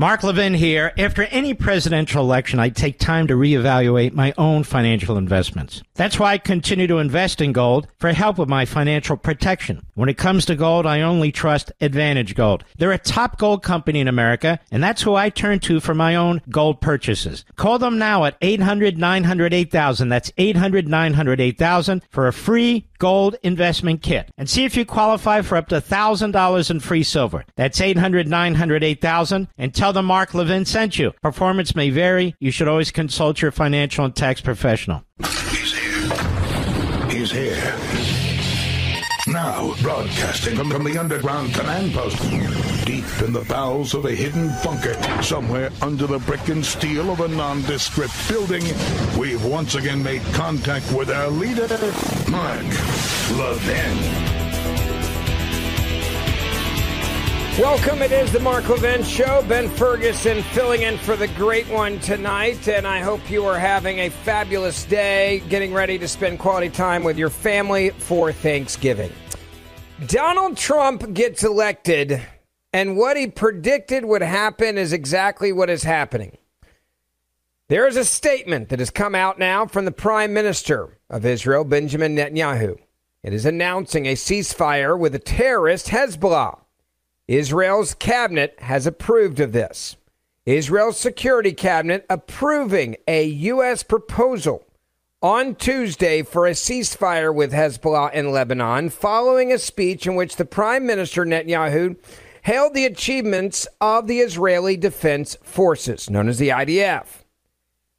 Mark Levin here. After any presidential election, I take time to reevaluate my own financial investments. That's why I continue to invest in gold for help with my financial protection. When it comes to gold, I only trust Advantage Gold. They're a top gold company in America, and that's who I turn to for my own gold purchases. Call them now at 800-900-8000. That's 800-900-8000 for a free gold investment kit. And see if you qualify for up to $1,000 in free silver. That's 800-900-8000. And tell them Mark Levin sent you. Performance may vary. You should always consult your financial and tax professional. He's here. He's here. Now, broadcasting from the underground command post, deep in the bowels of a hidden bunker, somewhere under the brick and steel of a nondescript building, we've once again made contact with our leader, Mark Levin. Welcome, it is the Mark Levin Show. Ben Ferguson filling in for the great one tonight, and I hope you are having a fabulous day, getting ready to spend quality time with your family for Thanksgiving. Donald Trump gets elected, and what he predicted would happen is exactly what is happening. There is a statement that has come out now from the Prime Minister of Israel, Benjamin Netanyahu. It is announcing a ceasefire with the terrorist Hezbollah. Israel's cabinet has approved of this. Israel's security cabinet approving a U.S. proposal on Tuesday for a ceasefire with Hezbollah in Lebanon, following a speech in which the Prime Minister Netanyahu hailed the achievements of the Israeli Defense Forces, known as the IDF.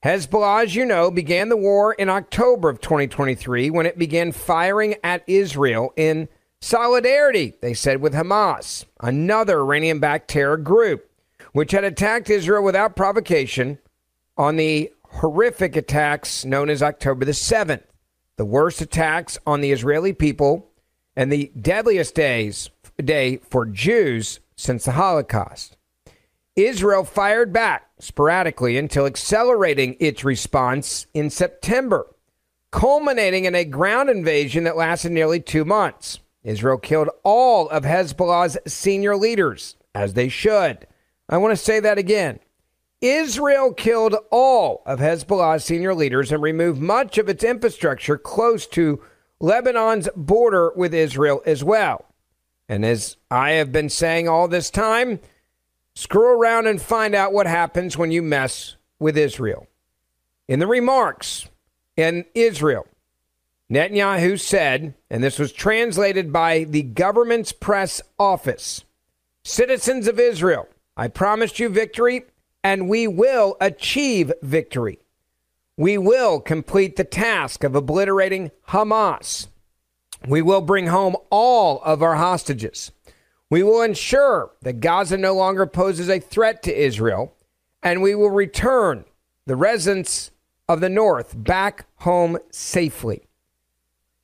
Hezbollah, as you know, began the war in October of 2023 when it began firing at Israel in solidarity, they said, with Hamas, another Iranian-backed terror group, which had attacked Israel without provocation on the horrific attacks known as October the 7th, the worst attacks on the Israeli people and the deadliest day for Jews since the Holocaust. Israel fired back sporadically until accelerating its response in September, culminating in a ground invasion that lasted nearly 2 months. Israel killed all of Hezbollah's senior leaders, as they should. I want to say that again. Israel killed all of Hezbollah's senior leaders and removed much of its infrastructure close to Lebanon's border with Israel as well. And as I have been saying all this time, screw around and find out what happens when you mess with Israel. In the remarks in Israel, Netanyahu said, and this was translated by the government's press office, "Citizens of Israel, I promised you victory, and we will achieve victory. We will complete the task of obliterating Hamas. We will bring home all of our hostages. We will ensure that Gaza no longer poses a threat to Israel, and we will return the residents of the North back home safely."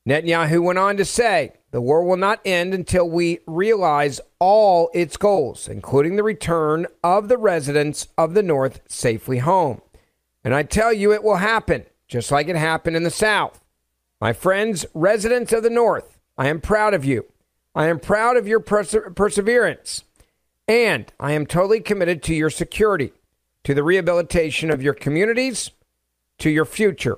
Netanyahu went on to say, the war will not end until we realize all its goals, including the return of the residents of the North safely home. And I tell you, it will happen, just like it happened in the South. My friends, residents of the North, I am proud of you. I am proud of your perseverance. And I am totally committed to your security, to the rehabilitation of your communities, to your future.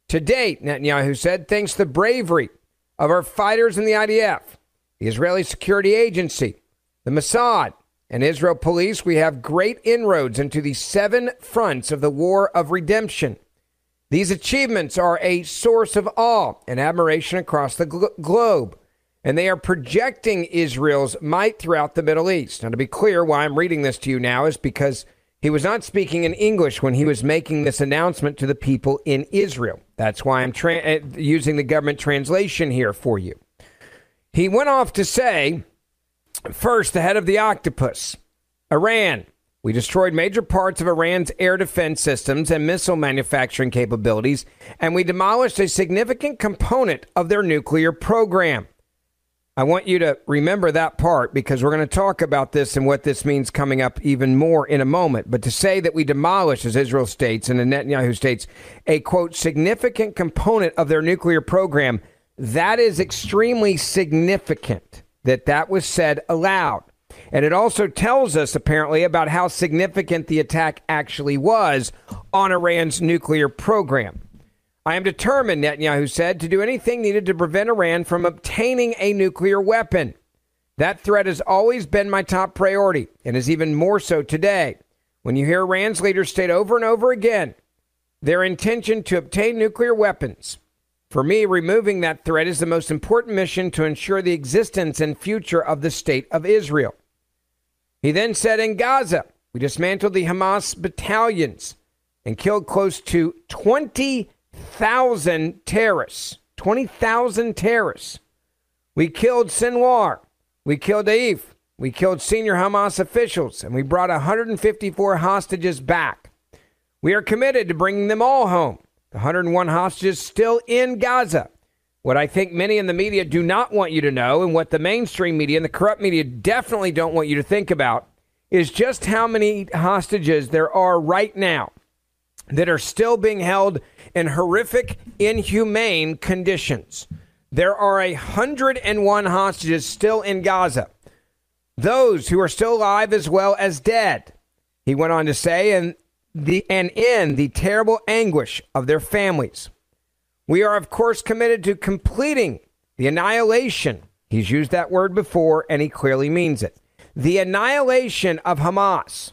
To date, Netanyahu said, thanks to the bravery of our fighters in the IDF, the Israeli Security Agency, the Mossad, and Israel Police, we have great inroads into the 7 fronts of the War of Redemption. These achievements are a source of awe and admiration across the globe, and they are projecting Israel's might throughout the Middle East. Now, to be clear, why I'm reading this to you now is because he was not speaking in English when he was making this announcement to the people in Israel. That's why I'm using the government translation here for you. He went off to say, first, the head of the octopus, Iran. We destroyed major parts of Iran's air defense systems and missile manufacturing capabilities, and we demolished a significant component of their nuclear program. I want you to remember that part because we're going to talk about this and what this means coming up even more in a moment. But to say that we demolished, as Israel states and Netanyahu states, a, quote, significant component of their nuclear program, that is extremely significant that that was said aloud. And it also tells us, apparently, about how significant the attack actually was on Iran's nuclear program. I am determined, Netanyahu said, to do anything needed to prevent Iran from obtaining a nuclear weapon. That threat has always been my top priority and is even more so today. When you hear Iran's leaders state over and over again their intention to obtain nuclear weapons, for me, removing that threat is the most important mission to ensure the existence and future of the state of Israel. He then said, in Gaza, we dismantled the Hamas battalions and killed close to 20,000 terrorists. 20,000 terrorists. We killed Sinwar. We killed Daif. We killed senior Hamas officials, and we brought 154 hostages back. We are committed to bringing them all home. The 101 hostages still in Gaza. What I think many in the media do not want you to know, and what the mainstream media and the corrupt media definitely don't want you to think about, is just how many hostages there are right now that are still being held in horrific, inhumane conditions. There are 101 hostages still in Gaza. Those who are still alive as well as dead. He went on to say, and in the terrible anguish of their families. We are, of course, committed to completing the annihilation. He's used that word before, and he clearly means it. The annihilation of Hamas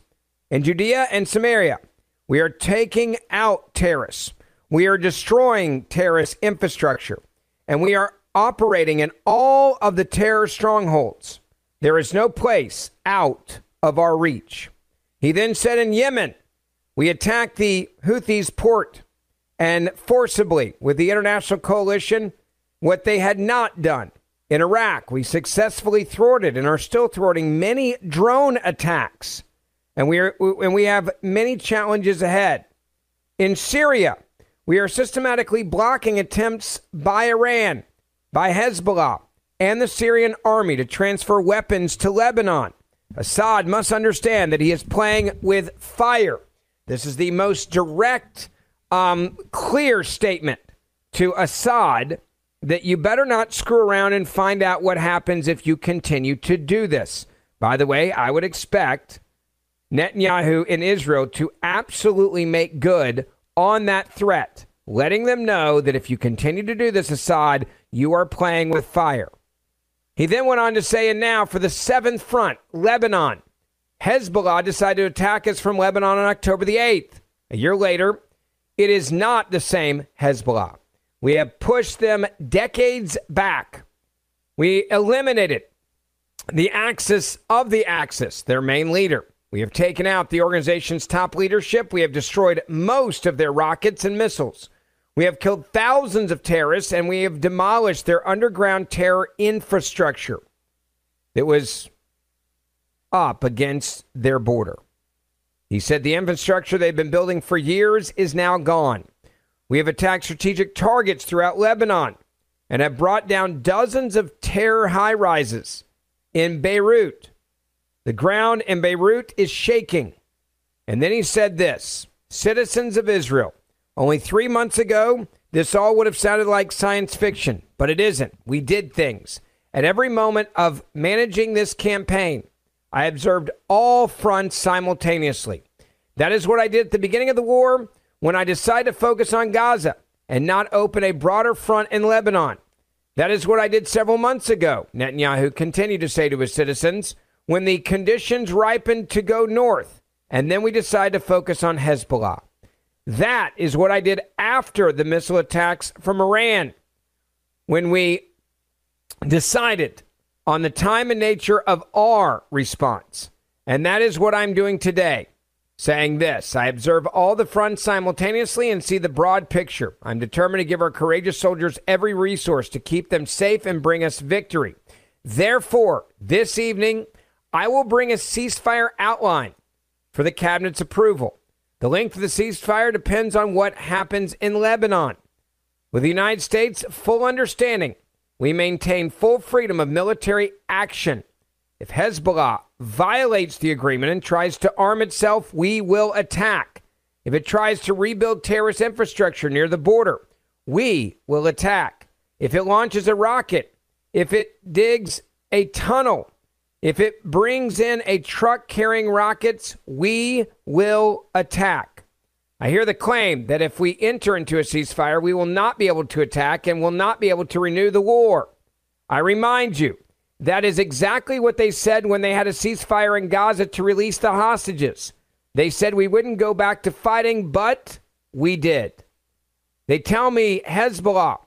in Judea and Samaria. We are taking out terrorists. We are destroying terrorist infrastructure. And we are operating in all of the terror strongholds. There is no place out of our reach. He then said in Yemen, we attacked the Houthis' port and forcibly, with the international coalition, what they had not done. In Iraq, we successfully thwarted and are still thwarting many drone attacks. And we have many challenges ahead. In Syria, we are systematically blocking attempts by Iran, by Hezbollah, and the Syrian army to transfer weapons to Lebanon. Assad must understand that he is playing with fire. This is the most direct, clear statement to Assad that you better not screw around and find out what happens if you continue to do this. By the way, I would expect Netanyahu in Israel to absolutely make good on that threat, letting them know that if you continue to do this, Assad, you are playing with fire. He then went on to say, and now for the seventh front, Lebanon. Hezbollah decided to attack us from Lebanon on October the 8th. A year later, it is not the same Hezbollah. We have pushed them decades back. We eliminated the axis of the Axis, their main leader. We have taken out the organization's top leadership. We have destroyed most of their rockets and missiles. We have killed thousands of terrorists, and we have demolished their underground terror infrastructure that was up against their border. He said the infrastructure they've been building for years is now gone. We have attacked strategic targets throughout Lebanon and have brought down dozens of terror high-rises in Beirut. The ground in Beirut is shaking. And then he said this, citizens of Israel, only 3 months ago, this all would have sounded like science fiction, but it isn't. We did things. At every moment of managing this campaign, I observed all fronts simultaneously. That is what I did at the beginning of the war when I decided to focus on Gaza and not open a broader front in Lebanon. That is what I did several months ago, Netanyahu continued to say to his citizens, when the conditions ripened to go north, and then we decided to focus on Hezbollah. That is what I did after the missile attacks from Iran, when we decided on the time and nature of our response. And that is what I'm doing today, saying this. I observe all the fronts simultaneously and see the broad picture. I'm determined to give our courageous soldiers every resource to keep them safe and bring us victory. Therefore, this evening, I will bring a ceasefire outline for the cabinet's approval. The length of the ceasefire depends on what happens in Lebanon. With the United States' full understanding, we maintain full freedom of military action. If Hezbollah violates the agreement and tries to arm itself, we will attack. If it tries to rebuild terrorist infrastructure near the border, we will attack. If it launches a rocket, if it digs a tunnel If it brings in a truck carrying rockets, we will attack. I hear the claim that if we enter into a ceasefire, we will not be able to attack and will not be able to renew the war. I remind you, that is exactly what they said when they had a ceasefire in Gaza to release the hostages. They said we wouldn't go back to fighting, but we did. They tell me Hezbollah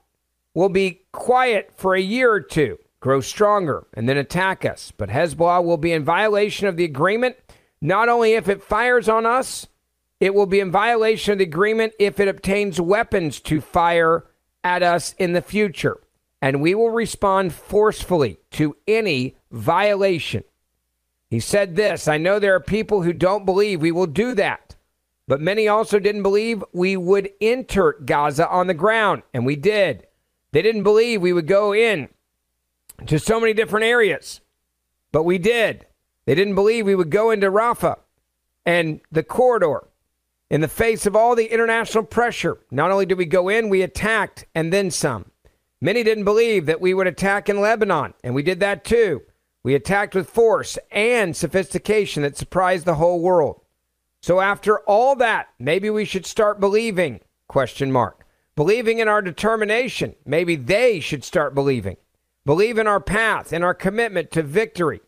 will be quiet for a year or two, grow stronger, and then attack us. But Hezbollah will be in violation of the agreement, not only if it fires on us, it will be in violation of the agreement if it obtains weapons to fire at us in the future. And we will respond forcefully to any violation. He said this, I know there are people who don't believe we will do that, but many also didn't believe we would enter Gaza on the ground, and we did. They didn't believe we would go in to so many different areas, but we did. They didn't believe we would go into Rafah and the corridor. In the face of all the international pressure, not only did we go in, we attacked and then some. Many didn't believe that we would attack in Lebanon, and we did that too. We attacked with force and sophistication that surprised the whole world. So after all that, maybe we should start believing, ? Believing in our determination. Maybe they should start believing. Believe in our path and our commitment to victory.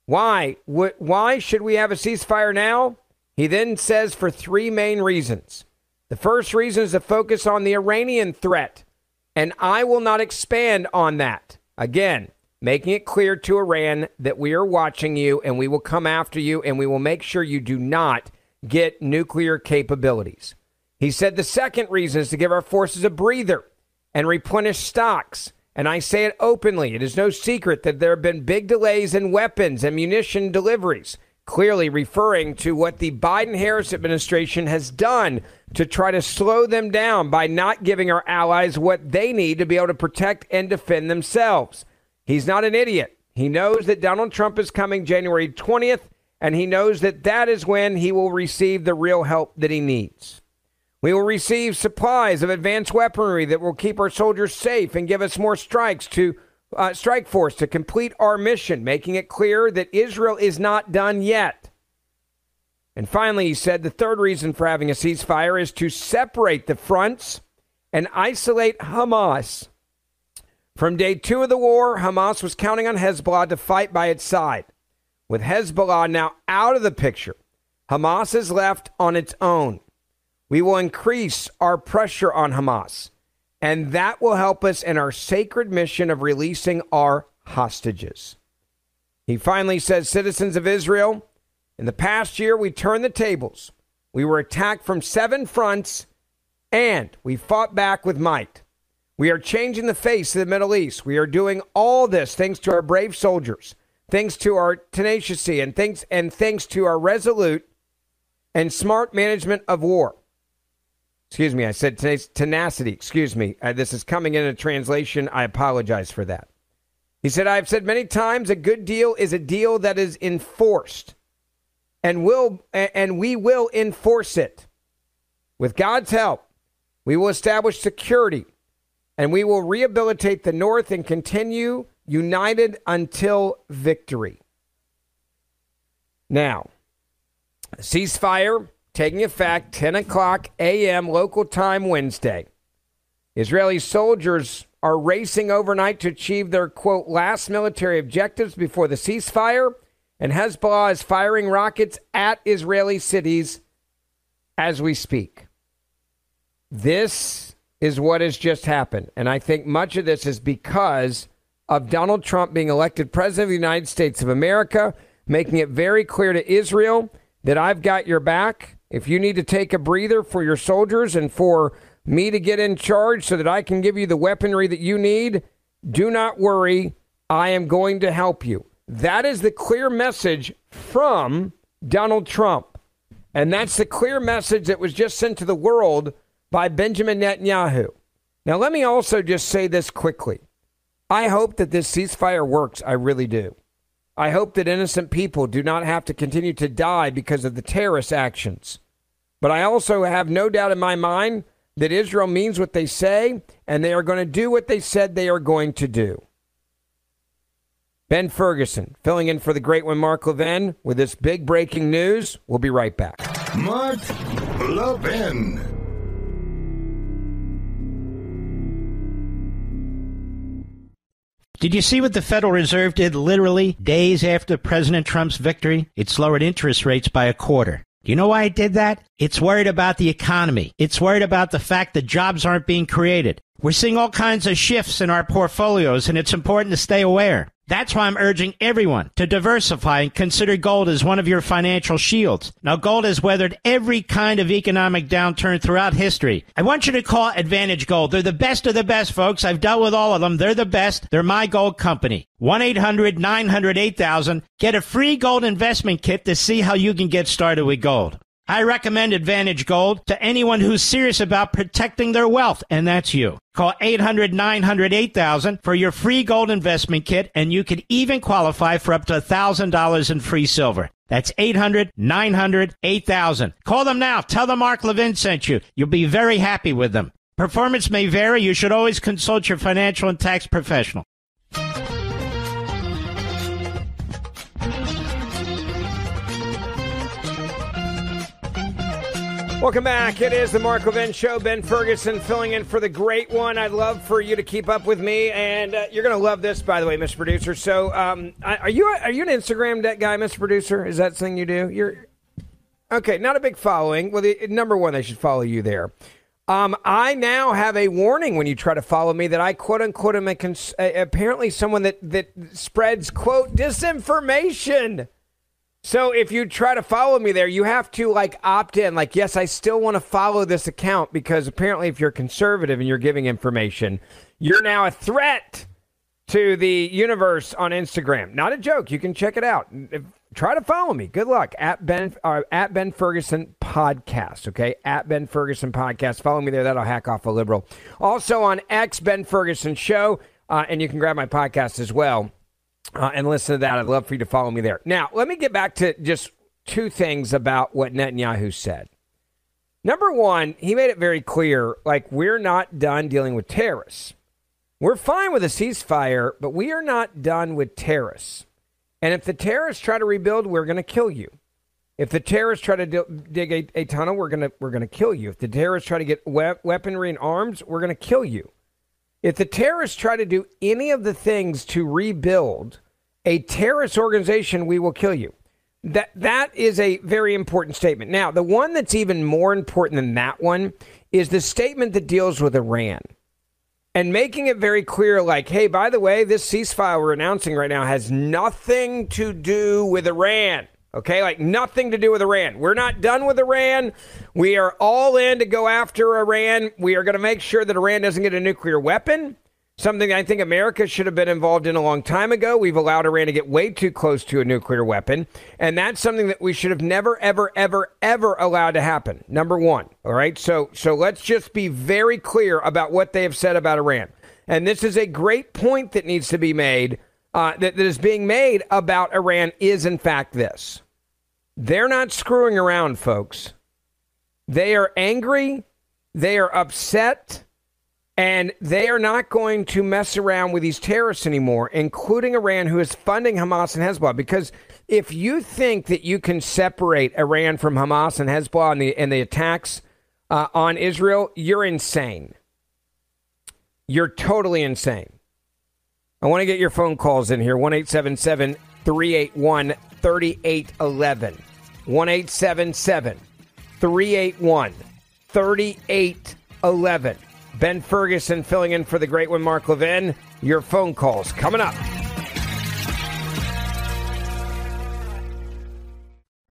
Why? Why should we have a ceasefire now? He then says for three main reasons. The first reason is to focus on the Iranian threat. And I will not expand on that. Again, making it clear to Iran that we are watching you and we will come after you and we will make sure you do not get nuclear capabilities. He said the second reason is to give our forces a breather and replenish stocks. And I say it openly. It is no secret that there have been big delays in weapons and munition deliveries, clearly referring to what the Biden-Harris administration has done to try to slow them down by not giving our allies what they need to be able to protect and defend themselves. He's not an idiot. He knows that Donald Trump is coming January 20th, and he knows that that is when he will receive the real help that he needs. We will receive supplies of advanced weaponry that will keep our soldiers safe and give us more strike force to complete our mission, making it clear that Israel is not done yet. And finally, he said the third reason for having a ceasefire is to separate the fronts and isolate Hamas. From day 2 of the war, Hamas was counting on Hezbollah to fight by its side. With Hezbollah now out of the picture, Hamas is left on its own. We will increase our pressure on Hamas, and that will help us in our sacred mission of releasing our hostages. He finally says, citizens of Israel, in the past year, we turned the tables. We were attacked from 7 fronts, and we fought back with might. We are changing the face of the Middle East. We are doing all this thanks to our brave soldiers, thanks to our tenacity, and thanks to our resolute and smart management of war. Excuse me, I said tenacity. Excuse me. This is coming in a translation. I apologize for that. He said, I've said many times a good deal is a deal that is enforced, and we will enforce it. With God's help, we will establish security, and we will rehabilitate the North and continue united until victory. Now, ceasefire taking effect 10 o'clock a.m. local time Wednesday. Israeli soldiers are racing overnight to achieve their, quote, last military objectives before the ceasefire, and Hezbollah is firing rockets at Israeli cities as we speak. This is what has just happened, and I think much of this is because of Donald Trump being elected president of the United States of America, making it very clear to Israel that I've got your back. If you need to take a breather for your soldiers and for me to get in charge so that I can give you the weaponry that you need, do not worry. I am going to help you. That is the clear message from Donald Trump. And that's the clear message that was just sent to the world by Benjamin Netanyahu. Now, let me also just say this quickly. I hope that this ceasefire works. I really do. I hope that innocent people do not have to continue to die because of the terrorist actions. But I also have no doubt in my mind that Israel means what they say, and they are going to do what they said they are going to do. Ben Ferguson, filling in for the great one, Mark Levin, with this big breaking news. We'll be right back. Mark Levin. Did you see what the Federal Reserve did literally days after President Trump's victory? It's lowered interest rates by a quarter. Do you know why it did that? It's worried about the economy. It's worried about the fact that jobs aren't being created. We're seeing all kinds of shifts in our portfolios, and it's important to stay aware. That's why I'm urging everyone to diversify and consider gold as one of your financial shields. Now, gold has weathered every kind of economic downturn throughout history. I want you to call Advantage Gold. They're the best of the best, folks. I've dealt with all of them. They're the best. They're my gold company. 1-800-900-8000. Get a free gold investment kit to see how you can get started with gold. I recommend Advantage Gold to anyone who's serious about protecting their wealth, and that's you. Call 800-900-8000 for your free gold investment kit, and you can even qualify for up to $1,000 in free silver. That's 800-900-8000. Call them now. Tell them Mark Levin sent you. You'll be very happy with them. Performance may vary. You should always consult your financial and tax professional. Welcome back. It is the Mark Levin Show. Ben Ferguson filling in for the great one. I'd love for you to keep up with me, and you're going to love this, by the way, Mr. Producer. So, are you an Instagram guy, Mr. Producer? Is that something you do? You're okay. Not a big following. Well, number one, they should follow you there. I now have a warning when you try to follow me that I quote unquote am apparently someone that spreads quote disinformation. So if you try to follow me there, you have to opt in. Yes, I still want to follow this account because apparently if you're conservative and you're giving information, you're now a threat to the universe on Instagram. Not a joke. You can check it out. Try to follow me. Good luck at Ben Ferguson Podcast. Okay, at Ben Ferguson Podcast. Follow me there. That'll hack off a liberal. Also on X, Ben Ferguson Show, and you can grab my podcast as well. And listen to that. I'd love for you to follow me there. Now, let me get back to just two things about what Netanyahu said. Number one, he made it very clear, we're not done dealing with terrorists. We're fine with a ceasefire, but we are not done with terrorists. And if the terrorists try to rebuild, we're going to kill you. If the terrorists try to dig a tunnel, we're going to kill you. If the terrorists try to get weaponry and arms, we're going to kill you. If the terrorists try to do any of the things to rebuild a terrorist organization, we will kill you. That is a very important statement. Now, the one that's even more important than that one is the statement that deals with Iran and making it very clear, hey, by the way, this ceasefire we're announcing right now has nothing to do with Iran. Okay, nothing to do with Iran. We're not done with Iran. We are all in to go after Iran. We are going to make sure that Iran doesn't get a nuclear weapon, something I think America should have been involved in a long time ago. We've allowed Iran to get way too close to a nuclear weapon, and that's something that we should have never, ever, ever, ever allowed to happen, number one. All right, so let's just be very clear about what they have said about Iran. And this is a great point that needs to be made. That is being made about Iran is, in fact, this. They're not screwing around, folks. They are angry, they are upset, and they are not going to mess around with these terrorists anymore, including Iran, who is funding Hamas and Hezbollah. Because if you think that you can separate Iran from Hamas and Hezbollah and the attacks on Israel, you're insane. You're totally insane. I want to get your phone calls in here. 1-877-381-3811. 1-877-381-3811. Ben Ferguson filling in for the great one, Mark Levin. Your phone calls coming up.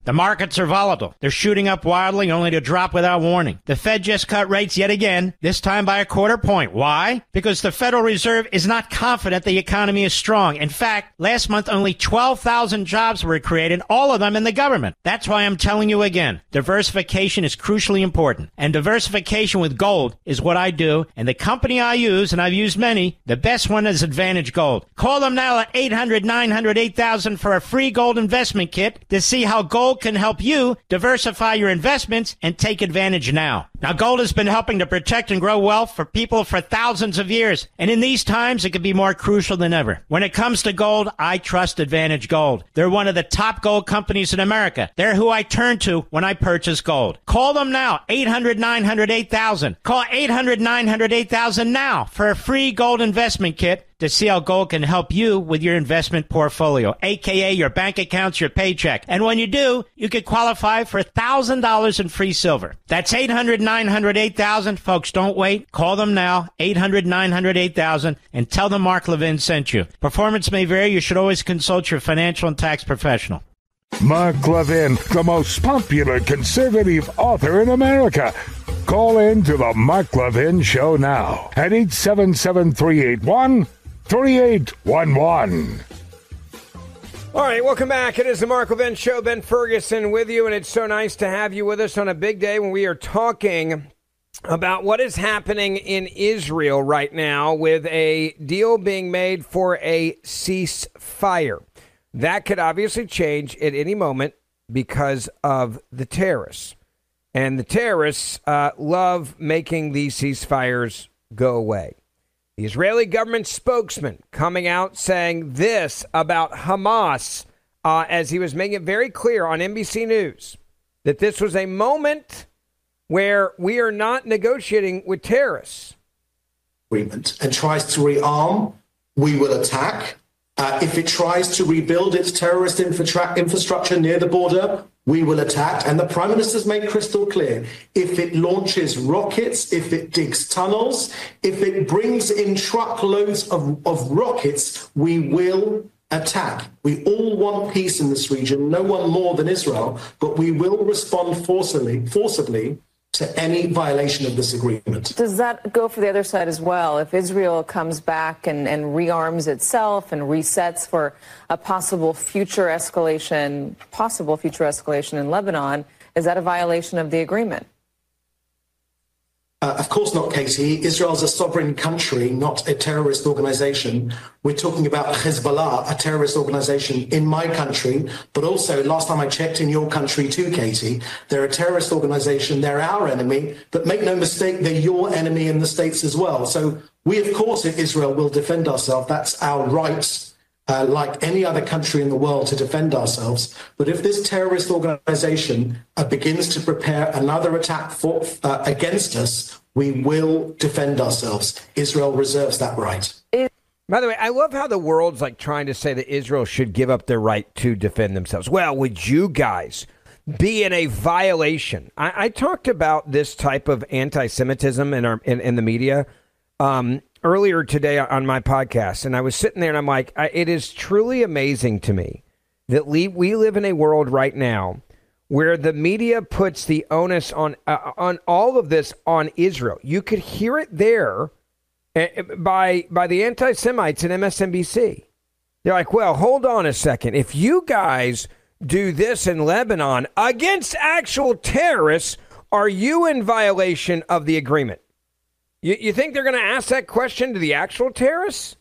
The markets are volatile. They're shooting up wildly only to drop without warning. The Fed just cut rates yet again, this time by a quarter point. Why? Because the Federal Reserve is not confident the economy is strong. In fact, last month only 12,000 jobs were created, all of them in the government. That's why I'm telling you again, diversification is crucially important. And diversification with gold is what I do. And the company I use, and I've used many, the best one is Advantage Gold. Call them now at 800-900-8000 for a free gold investment kit to see how gold gold can help you diversify your investments and take advantage now. Now, gold has been helping to protect and grow wealth for people for thousands of years. And in these times, it can be more crucial than ever. When it comes to gold, I trust Advantage Gold. They're one of the top gold companies in America. They're who I turn to when I purchase gold. Call them now, 800-900-8000. Call 800-900-8000 now for a free gold investment kit to see how gold can help you with your investment portfolio, a.k.a. your bank accounts, your paycheck. And when you do, you could qualify for $1,000 in free silver. That's 800-900-8000. Folks, don't wait. Call them now, 800-900-8000, and tell them Mark Levin sent you. Performance may vary. You should always consult your financial and tax professional. Mark Levin, the most popular conservative author in America. Call in to the Mark Levin Show now at 877-381-3811. All right, welcome back. It is the Mark Levin Show. Ben Ferguson with you, and it's so nice to have you with us on a big day when we are talking about what is happening in Israel right now with a deal being made for a ceasefire. That could obviously change at any moment because of the terrorists. And the terrorists love making these ceasefires go away. The Israeli government spokesman coming out saying this about Hamas as he was making it very clear on NBC News that this was a moment where we are not negotiating with terrorists. Agreement and tries to rearm, we will attack. If it tries to rebuild its terrorist infrastructure near the border, we will attack. And the Prime Minister's made crystal clear, if it launches rockets, if it digs tunnels, if it brings in truckloads of rockets, we will attack. We all want peace in this region, no one more than Israel, but we will respond forcibly to any violation of this agreement. Does that go for the other side as well? If Israel comes back and rearms itself and resets for a possible future escalation in Lebanon, is that a violation of the agreement? Of course not, Katie. Israel's a sovereign country, not a terrorist organization. We're talking about Hezbollah, a terrorist organization in my country, but also, last time I checked, in your country too, Katie. They're a terrorist organization. They're our enemy, but make no mistake, they're your enemy in the States as well. So we, of course, in Israel will defend ourselves. That's our right, like any other country in the world, to defend ourselves. But if this terrorist organization begins to prepare another attack against us, we will defend ourselves. Israel reserves that right. By the way, I love how the world's like trying to say that Israel should give up their right to defend themselves. Well, would you guys be in a violation? I talked about this type of anti-Semitism in the media earlier today on my podcast, and I was sitting there and I'm like, it is truly amazing to me that we live in a world right now where the media puts the onus on all of this on Israel. You could hear it there by the anti-Semites in MSNBC. They're like, well, hold on a second. If you guys do this in Lebanon against actual terrorists, are you in violation of the agreement? You think they're going to ask that question to the actual terrorists?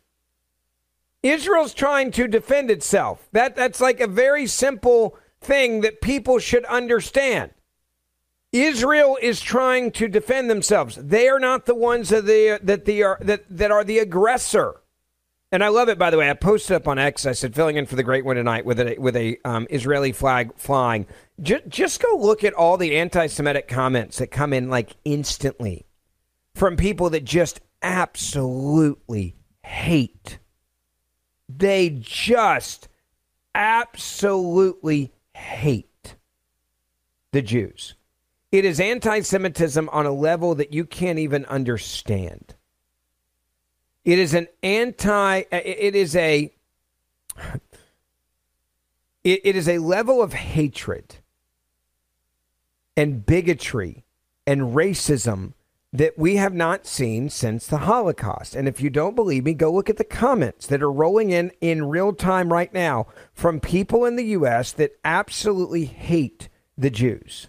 Israel's trying to defend itself. That's like a very simple thing that people should understand. Israel is trying to defend themselves. They are not the ones that are the aggressor. And I love it, by the way. I posted up on X. I said, filling in for the great one tonight with a Israeli flag flying. Just go look at all the anti-Semitic comments that come in like instantly from people that just absolutely hate. They just absolutely hate the Jews. It is anti-Semitism on a level that you can't even understand. It is a level of hatred and bigotry and racism that we have not seen since the Holocaust. And if you don't believe me, go look at the comments that are rolling in real time right now from people in the U.S. that absolutely hate the Jews.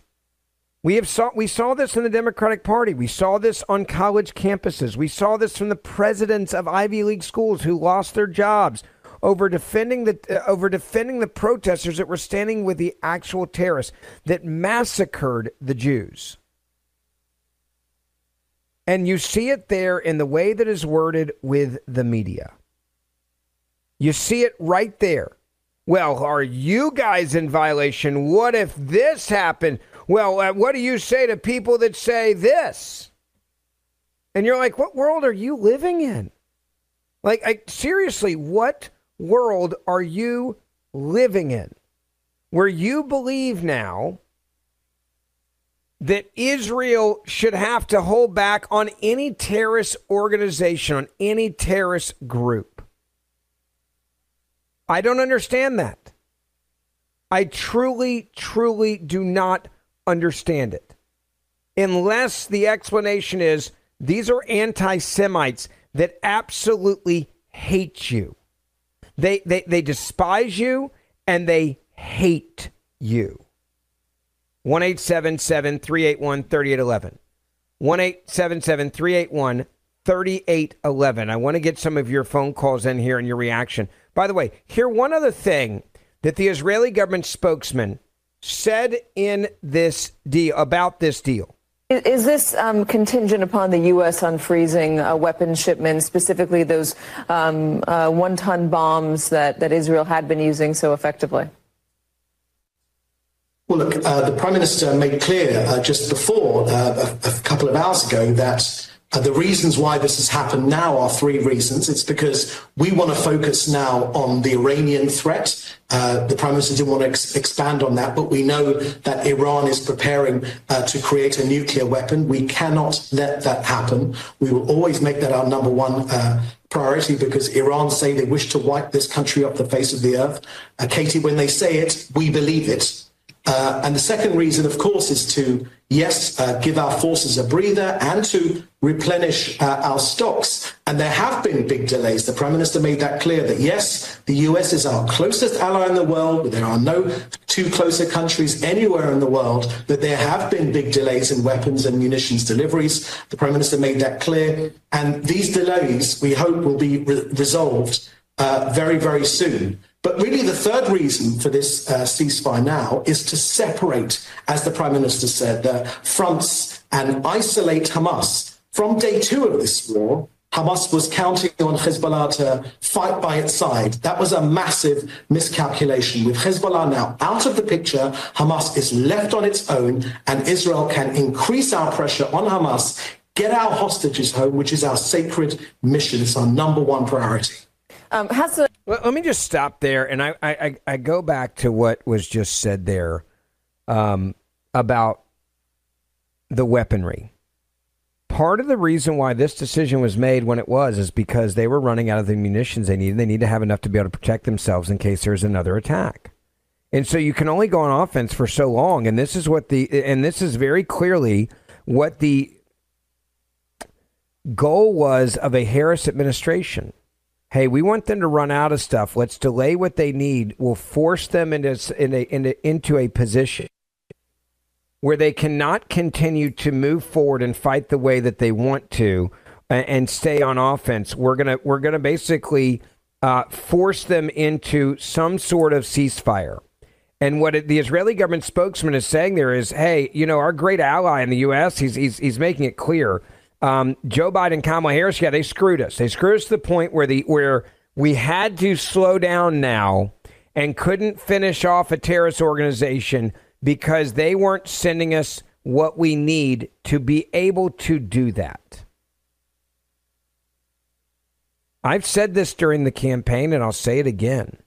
We saw this in the Democratic Party. We saw this on college campuses. We saw this from the presidents of Ivy League schools who lost their jobs over defending the protesters that were standing with the actual terrorists that massacred the Jews. And you see it there in the way that is worded with the media. You see it right there. Well, are you guys in violation? What if this happened? Well, what do you say to people that say this? And you're like, what world are you living in? Like, seriously, what world are you living in where you believe now that Israel should have to hold back on any terrorist organization, on any terrorist group? I don't understand that. I truly, truly do not understand it. Unless the explanation is these are anti-Semites that absolutely hate you. They despise you and they hate you. 1-877-381-3811. 1-877-381-3811. I want to get some of your phone calls in here and your reaction. By the way, here one other thing that the Israeli government spokesman said in this deal, about this deal. Is this contingent upon the U.S. unfreezing weapons shipments, specifically those one-ton bombs that Israel had been using so effectively? Well, look, the Prime Minister made clear just before, a couple of hours ago, that the reasons why this has happened now are three reasons. It's because we want to focus now on the Iranian threat. The Prime Minister didn't want to expand on that, but we know that Iran is preparing to create a nuclear weapon. We cannot let that happen. We will always make that our number one priority, because Iran say they wish to wipe this country off the face of the earth. Katie, when they say it, we believe it. And the second reason, of course, is to, give our forces a breather and to replenish our stocks. And there have been big delays. The Prime Minister made that clear that, yes, the US is our closest ally in the world. There are no two closer countries anywhere in the world, but there have been big delays in weapons and munitions deliveries. The Prime Minister made that clear. And these delays, we hope, will be resolved very, very soon. But really, the third reason for this ceasefire now is to separate, as the Prime Minister said, the fronts and isolate Hamas. From day two of this war, Hamas was counting on Hezbollah to fight by its side. That was a massive miscalculation. With Hezbollah now out of the picture, Hamas is left on its own, and Israel can increase our pressure on Hamas, get our hostages home, which is our sacred mission. It's our number one priority. Let me just stop there, and I go back to what was just said there about the weaponry. Part of the reason why this decision was made when it was is because they were running out of the munitions they needed. They need to have enough to be able to protect themselves in case there's another attack. And so you can only go on offense for so long, and this is very clearly what the goal was of a Harris administration. Hey, we want them to run out of stuff. Let's delay what they need. We'll force them into a position where they cannot continue to move forward and fight the way that they want to and stay on offense. We're gonna basically force them into some sort of ceasefire. And what the Israeli government spokesman is saying there is, hey, our great ally in the U.S. He's making it clear. Joe Biden, Kamala Harris, they screwed us. They screwed us to the point where we had to slow down now and couldn't finish off a terrorist organization because they weren't sending us what we need to be able to do that. I've said this during the campaign, and I'll say it again.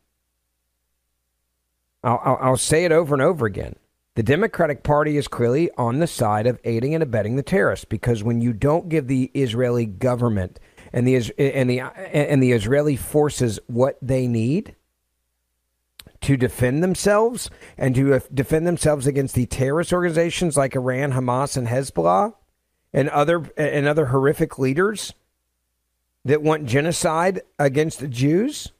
I'll say it over and over again. The Democratic Party is clearly on the side of aiding and abetting the terrorists, because when you don't give the Israeli government and the Israeli forces what they need to defend themselves and to defend themselves against the terrorist organizations like Iran, Hamas, and Hezbollah, and other horrific leaders that want genocide against the Jews,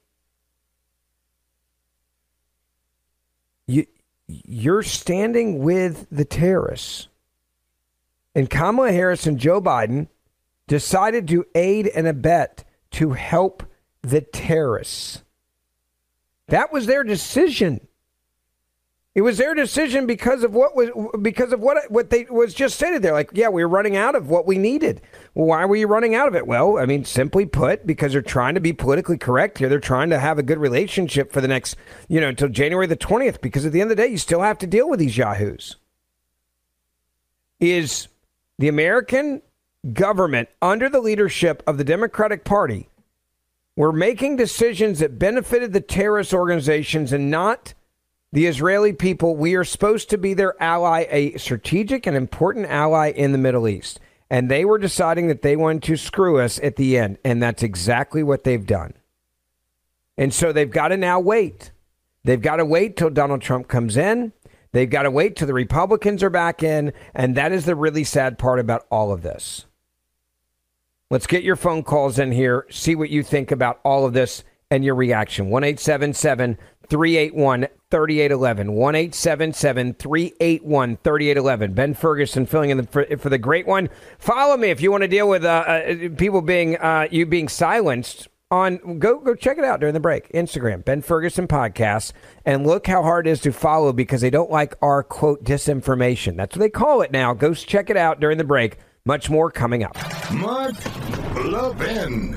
you're standing with the terrorists. And Kamala Harris and Joe Biden decided to aid and abet to help the terrorists. That was their decision. It was their decision because of what they was just stated there. Like, yeah, we were running out of what we needed. Well, why were you running out of it? Well, I mean, simply put, because they're trying to be politically correct here. They're trying to have a good relationship for the next, until January the 20th, because at the end of the day, you still have to deal with these yahoos. Is the American government under the leadership of the Democratic Party were making decisions that benefited the terrorist organizations and not the Israeli people. We are supposed to be their ally, a strategic and important ally in the Middle East. And they were deciding that they wanted to screw us at the end. And that's exactly what they've done. And so they've got to now wait. They've got to wait till Donald Trump comes in. They've got to wait till the Republicans are back in. And that is the really sad part about all of this. Let's get your phone calls in here. See what you think about all of this and your reaction. 1-877-381-3811. 1-877-381-3811. Ben Ferguson filling in for the great one. Follow me if you want to deal with people being you being silenced. Go check it out during the break. Instagram, Ben Ferguson Podcast. And look how hard it is to follow because they don't like our, quote, disinformation. That's what they call it now. Go check it out during the break. Much more coming up. Mark Levin.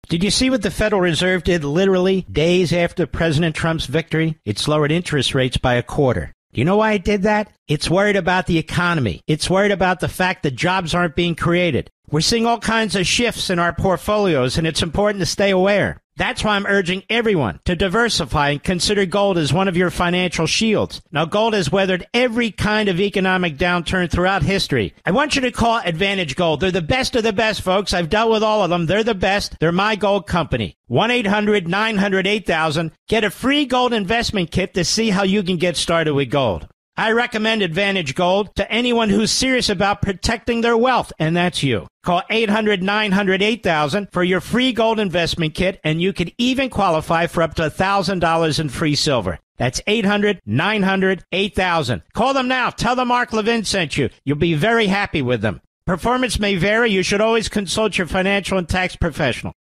Did you see what the Federal Reserve did literally days after President Trump's victory? It lowered interest rates by a quarter. Do you know why it did that? It's worried about the economy. It's worried about the fact that jobs aren't being created. We're seeing all kinds of shifts in our portfolios, and it's important to stay aware. That's why I'm urging everyone to diversify and consider gold as one of your financial shields. Now, gold has weathered every kind of economic downturn throughout history. I want you to call Advantage Gold. They're the best of the best, folks. I've dealt with all of them. They're the best. They're my gold company. 1-800-900-8000. Get a free gold investment kit to see how you can get started with gold. I recommend Advantage Gold to anyone who's serious about protecting their wealth, and that's you. Call 800-900-8000 for your free gold investment kit, and you could even qualify for up to $1,000 in free silver. That's 800-900-8000. Call them now. Tell them Mark Levin sent you. You'll be very happy with them. Performance may vary. You should always consult your financial and tax professional.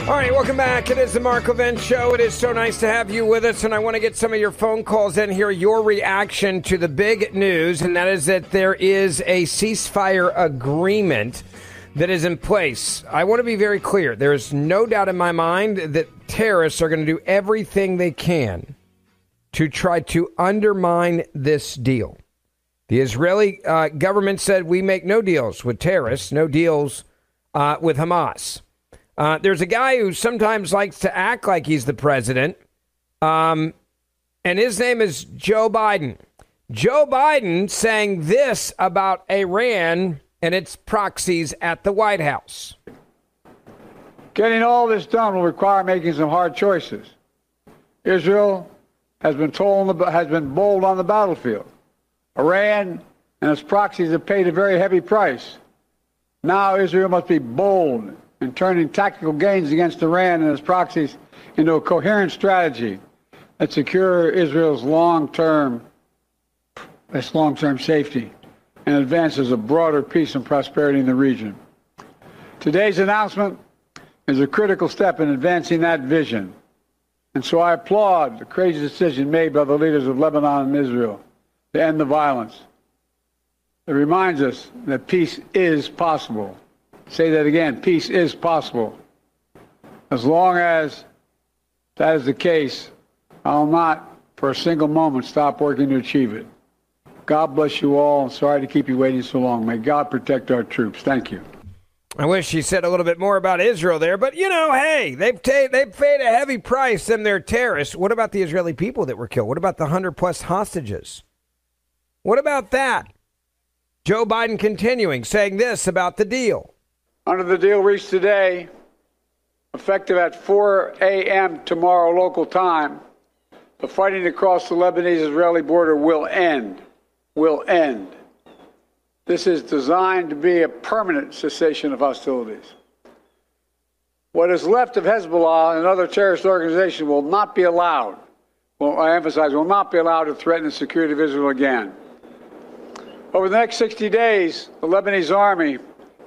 All right, welcome back. It is the Mark Levin Show. It is so nice to have you with us, and I want to get some of your phone calls in here, your reaction to the big news, and that is that there is a ceasefire agreement that is in place. I want to be very clear. There is no doubt in my mind that terrorists are going to do everything they can to try to undermine this deal. The Israeli government said we make no deals with terrorists, no deals with Hamas. There's a guy who sometimes likes to act like he's the president, and his name is Joe Biden. Joe Biden saying this about Iran and its proxies at the White House. Getting all this done will require making some hard choices. Israel has been bold on the battlefield. Iran and its proxies have paid a very heavy price. Now Israel must be bold in turning tactical gains against Iran and its proxies into a coherent strategy that secure Israel's long-term safety and advances a broader peace and prosperity in the region. Today's announcement is a critical step in advancing that vision. And so I applaud the crazy decision made by the leaders of Lebanon and Israel to end the violence. It reminds us that peace is possible. Say that again, peace is possible. As long as that is the case, I'll not for a single moment stop working to achieve it. God bless you all. I'm sorry to keep you waiting so long. May God protect our troops. Thank you. I wish he said a little bit more about Israel there, but hey, they've paid a heavy price and they're terrorists. What about the Israeli people that were killed? What about the 100+ hostages? What about that? Joe Biden continuing, saying this about the deal. Under the deal reached today, effective at 4 a.m. tomorrow local time, the fighting across the Lebanese-Israeli border will end. Will end. This is designed to be a permanent cessation of hostilities. What is left of Hezbollah and other terrorist organizations will not be allowed, will not be allowed to threaten the security of Israel again. Over the next 60 days, the Lebanese army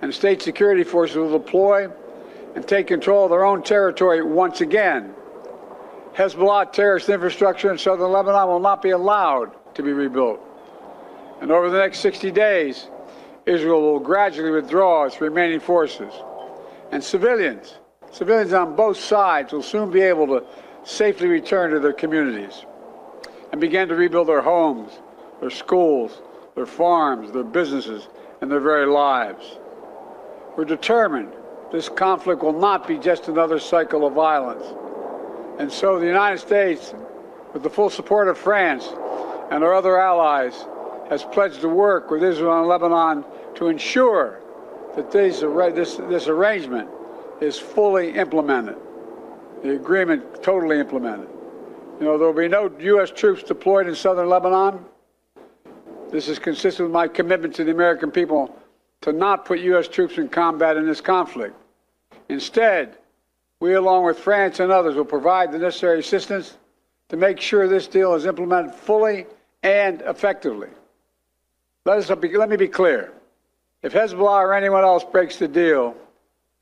and state security forces will deploy and take control of their own territory once again. Hezbollah terrorist infrastructure in southern Lebanon will not be allowed to be rebuilt. And over the next 60 days, Israel will gradually withdraw its remaining forces. And civilians on both sides will soon be able to safely return to their communities and begin to rebuild their homes, their schools, their farms, their businesses, and their very lives. We're determined this conflict will not be just another cycle of violence. And so the United States, with the full support of France and our other allies, has pledged to work with Israel and Lebanon to ensure that this arrangement is fully implemented, the agreement totally implemented. There will be no U.S. troops deployed in southern Lebanon. This is consistent with my commitment to the American people to not put U.S. troops in combat in this conflict. Instead, we, along with France and others, will provide the necessary assistance to make sure this deal is implemented fully and effectively. Let me be clear. If Hezbollah or anyone else breaks the deal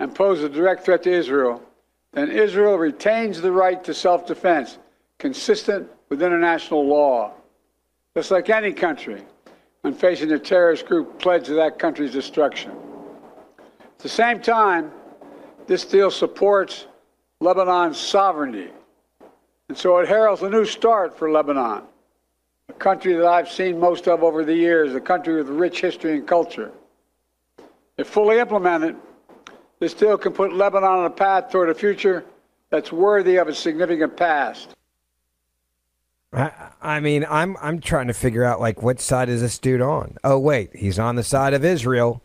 and poses a direct threat to Israel, then Israel retains the right to self-defense, consistent with international law. Just like any country, when facing a terrorist group pledged to that country's destruction. At the same time, this deal supports Lebanon's sovereignty. And so it heralds a new start for Lebanon, a country that I've seen most of over the years, a country with rich history and culture. If fully implemented, this deal can put Lebanon on a path toward a future that's worthy of its significant past. I mean, I'm trying to figure out, like, what side is this dude on? Oh, wait, he's on the side of Israel.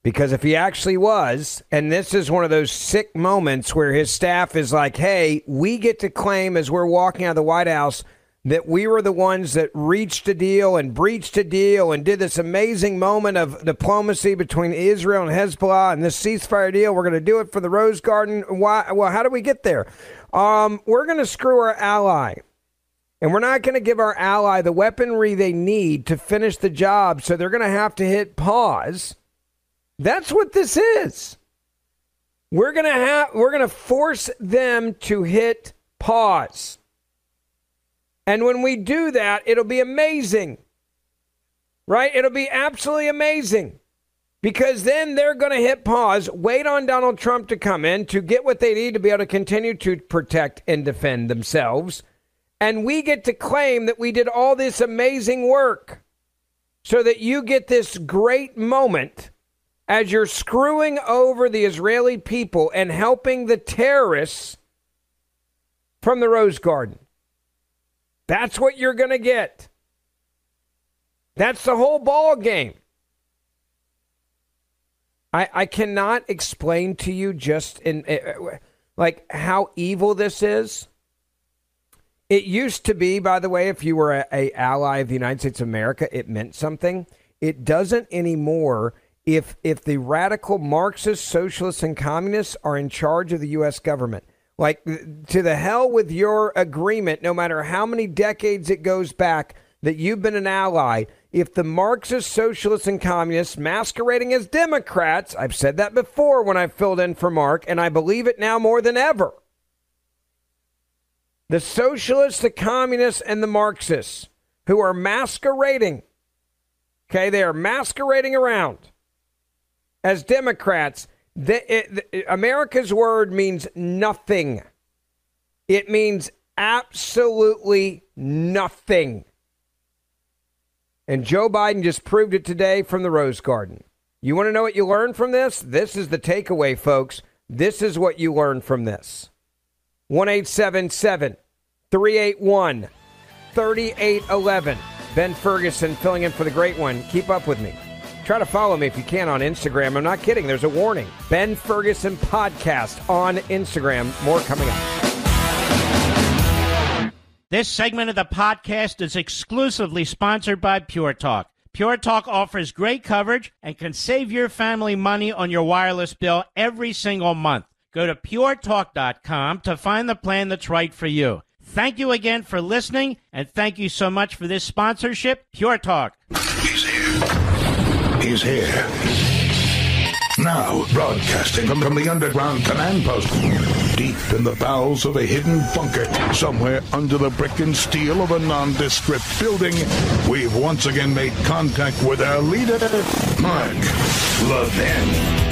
Because if he actually was, and this is one of those sick moments where his staff is like, hey, we get to claim as we're walking out of the White House that we were the ones that reached a deal and breached a deal and did this amazing moment of diplomacy between Israel and Hezbollah and this ceasefire deal. We're going to do it for the Rose Garden. Why? Well, how do we get there? We're going to screw our ally. And we're not going to give our ally the weaponry they need to finish the job, so they're going to have to hit pause. That's what this is. We're going to force them to hit pause. And when we do that, it'll be amazing. Right? It'll be absolutely amazing. Because then they're going to hit pause, wait on Donald Trump to come in to get what they need to be able to continue to protect and defend themselves. And we get to claim that we did all this amazing work so that you get this great moment as you're screwing over the Israeli people and helping the terrorists from the Rose Garden. That's what you're going to get. That's the whole ball game. I cannot explain to you just like how evil this is. It used to be, by the way, if you were an ally of the United States of America, it meant something. It doesn't anymore if the radical Marxists, socialists, and communists are in charge of the U.S. government. Like, to the hell with your agreement, no matter how many decades it goes back that you've been an ally. If the Marxists, socialists, and communists masquerading as Democrats, I've said that before when I filled in for Mark, and I believe it now more than ever. The socialists, the communists, and the Marxists who are masquerading, okay, they are masquerading around as Democrats. America's word means nothing. It means absolutely nothing. And Joe Biden just proved it today from the Rose Garden. You want to know what you learned from this? This is the takeaway, folks. This is what you learned from this. 1-877-381-3811. Ben Ferguson filling in for the great one. Keep up with me. Try to follow me if you can on Instagram. I'm not kidding. There's a warning. Ben Ferguson Podcast on Instagram. More coming up. This segment of the podcast is exclusively sponsored by Pure Talk. Pure Talk offers great coverage and can save your family money on your wireless bill every single month. Go to puretalk.com to find the plan that's right for you. Thank you again for listening, and thank you so much for this sponsorship. Pure Talk. He's here. He's here. Now, broadcasting from the underground command post, deep in the bowels of a hidden bunker, somewhere under the brick and steel of a nondescript building, we've once again made contact with our leader, Mark Levin.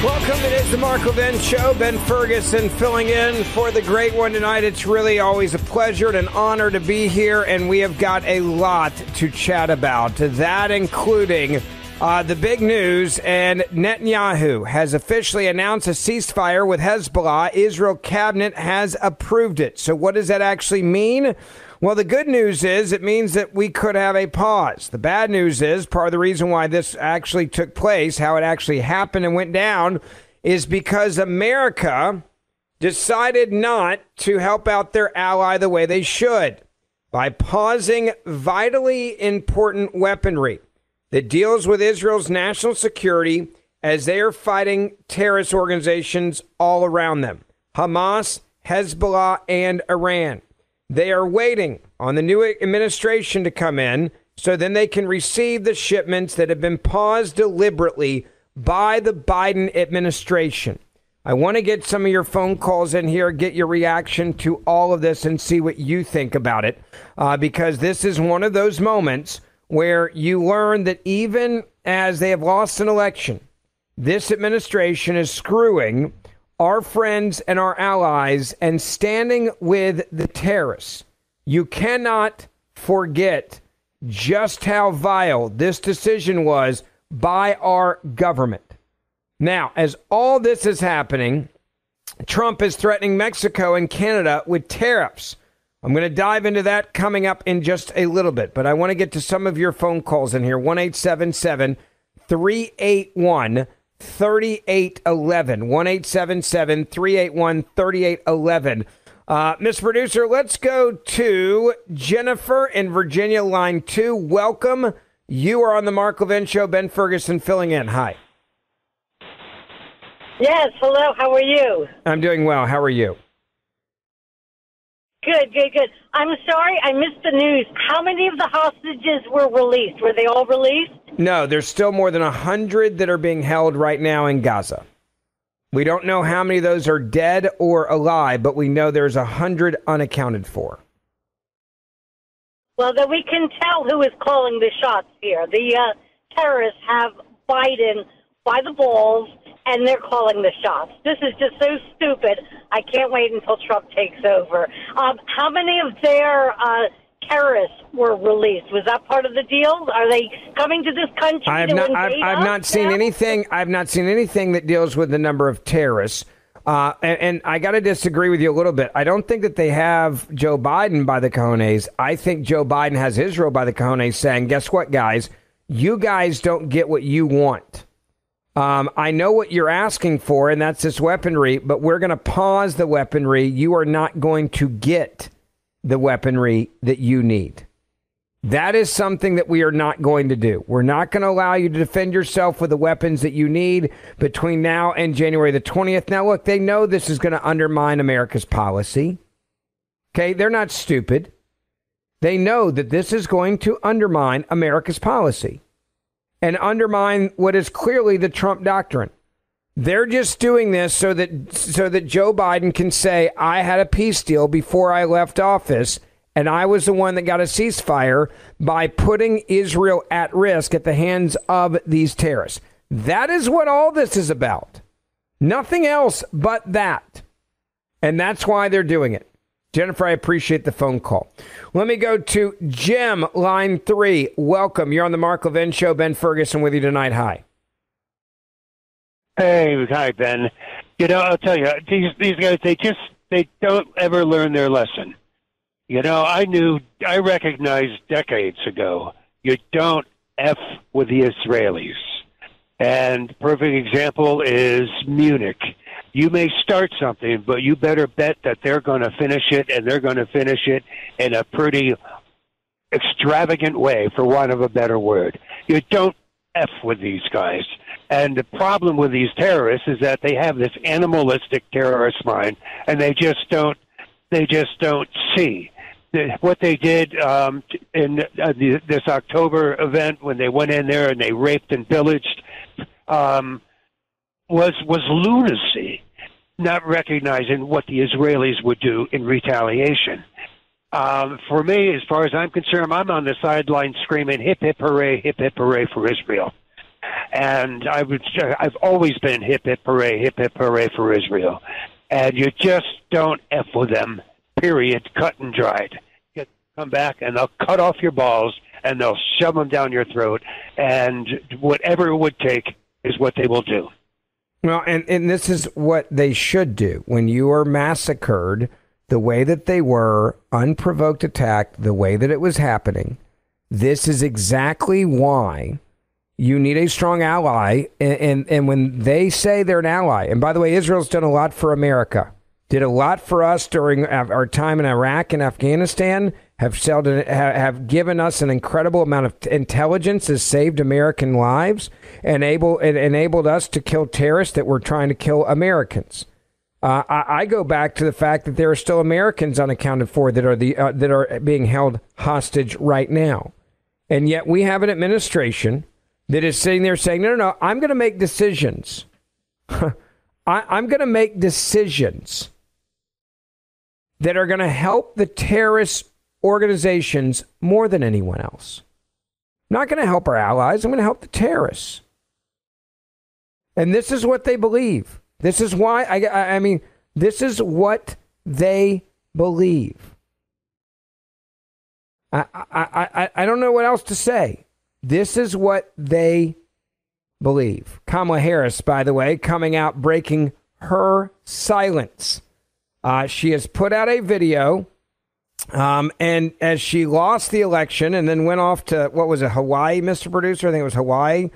Welcome, it is the Mark Levin Show. Ben Ferguson filling in for the great one tonight. It's really always a pleasure and an honor to be here, and we have got a lot to chat about. That including the big news, and Netanyahu has officially announced a ceasefire with Hezbollah. Israel cabinet has approved it. So what does that actually mean? Well, the good news is it means that we could have a pause. The bad news is part of the reason why this actually took place, how it actually happened and went down, is because America decided not to help out their ally the way they should by pausing vitally important weaponry that deals with Israel's national security as they are fighting terrorist organizations all around them. Hamas, Hezbollah, and Iran. They are waiting on the new administration to come in so then they can receive the shipments that have been paused deliberately by the Biden administration. I want to get some of your phone calls in here, get your reaction to all of this and see what you think about it, because this is one of those moments where you learn that even as they have lost an election, this administration is screwing our friends and our allies and standing with the terrorists. You cannot forget just how vile this decision was by our government. Now, as all this is happening, Trump is threatening Mexico and Canada with tariffs. I'm going to dive into that coming up in just a little bit, but I want to get to some of your phone calls in here. 1-877-381-3811. 1-877-381-3811. Miss Producer, let's go to Jennifer in Virginia, line 2. Welcome. You are on the Mark Levin Show. Ben Ferguson filling in. Hi. Yes, hello. How are you? I'm doing well. How are you? Good. I'm sorry, I missed the news. How many of the hostages were released? Were they all released? No, there's still more than 100 that are being held right now in Gaza. We don't know how many of those are dead or alive, but we know there's 100 unaccounted for. Well, then we can tell who is calling the shots here. The terrorists have Biden by the balls, and they're calling the shots. This is just so stupid. I can't wait until Trump takes over. How many of their terrorists were released? Was that part of the deal? Are they coming to this country I've not seen anything. I've not seen anything that deals with the number of terrorists. And I got to disagree with you a little bit. I don't think that they have Joe Biden by the cojones. I think Joe Biden has Israel by the cojones saying, guess what, guys? You guys don't get what you want. I know what you're asking for, and that's this weaponry, but we're going to pause the weaponry. You are not going to get the weaponry that you need. That is something that we are not going to do. We're not going to allow you to defend yourself with the weapons that you need between now and January the 20th. Now, look, they know this is going to undermine America's policy. Okay, they're not stupid. They know that this is going to undermine America's policy and undermine what is clearly the Trump doctrine. They're just doing this so that Joe Biden can say, I had a peace deal before I left office, and I was the one that got a ceasefire by putting Israel at risk at the hands of these terrorists. That is what all this is about. Nothing else but that. And that's why they're doing it. Jennifer, I appreciate the phone call. Let me go to Jim, line 3. Welcome. You're on the Mark Levin Show. Ben Ferguson with you tonight. Hi. Hey, hi, Ben. You know, I'll tell you, these guys, they don't ever learn their lesson. You know, I recognized decades ago, you don't F with the Israelis. And perfect example is Munich. You may start something, but you better bet that they're going to finish it, and they're going to finish it in a pretty extravagant way, for want of a better word. You don't F with these guys. And the problem with these terrorists is that they have this animalistic terrorist mind, and they just don't see. what they did in this October event when they went in there and they raped and pillaged was lunacy, not recognizing what the Israelis would do in retaliation. For me, as far as I'm concerned, I'm on the sideline screaming, hip, hip, hooray for Israel. And I've always been hip, hip, hooray for Israel. And you just don't F with them, period, cut and dried. You come back and they'll cut off your balls and they'll shove them down your throat. And whatever it would take is what they will do. Well, and this is what they should do. When you are massacred the way that they were, unprovoked attack, the way that it was happening, this is exactly why you need a strong ally. And when they say they're an ally, and by the way, Israel's done a lot for America, did a lot for us during our time in Iraq and Afghanistan, have given us an incredible amount of intelligence, has saved American lives, and enabled us to kill terrorists that were trying to kill Americans. I go back to the fact that there are still Americans unaccounted for that are being held hostage right now. And yet we have an administration that is sitting there saying, no, I'm going to make decisions. I'm going to make decisions that are going to help the terrorist organizations more than anyone else. I'm not going to help our allies. I'm going to help the terrorists. And this is what they believe. This is why, I mean, this is what they believe. I don't know what else to say. This is what they believe. Kamala Harris, by the way, coming out, breaking her silence. She has put out a video, and as she lost the election and then went off to, what was it, Hawaii, Mr. Producer? I think it was Hawaii.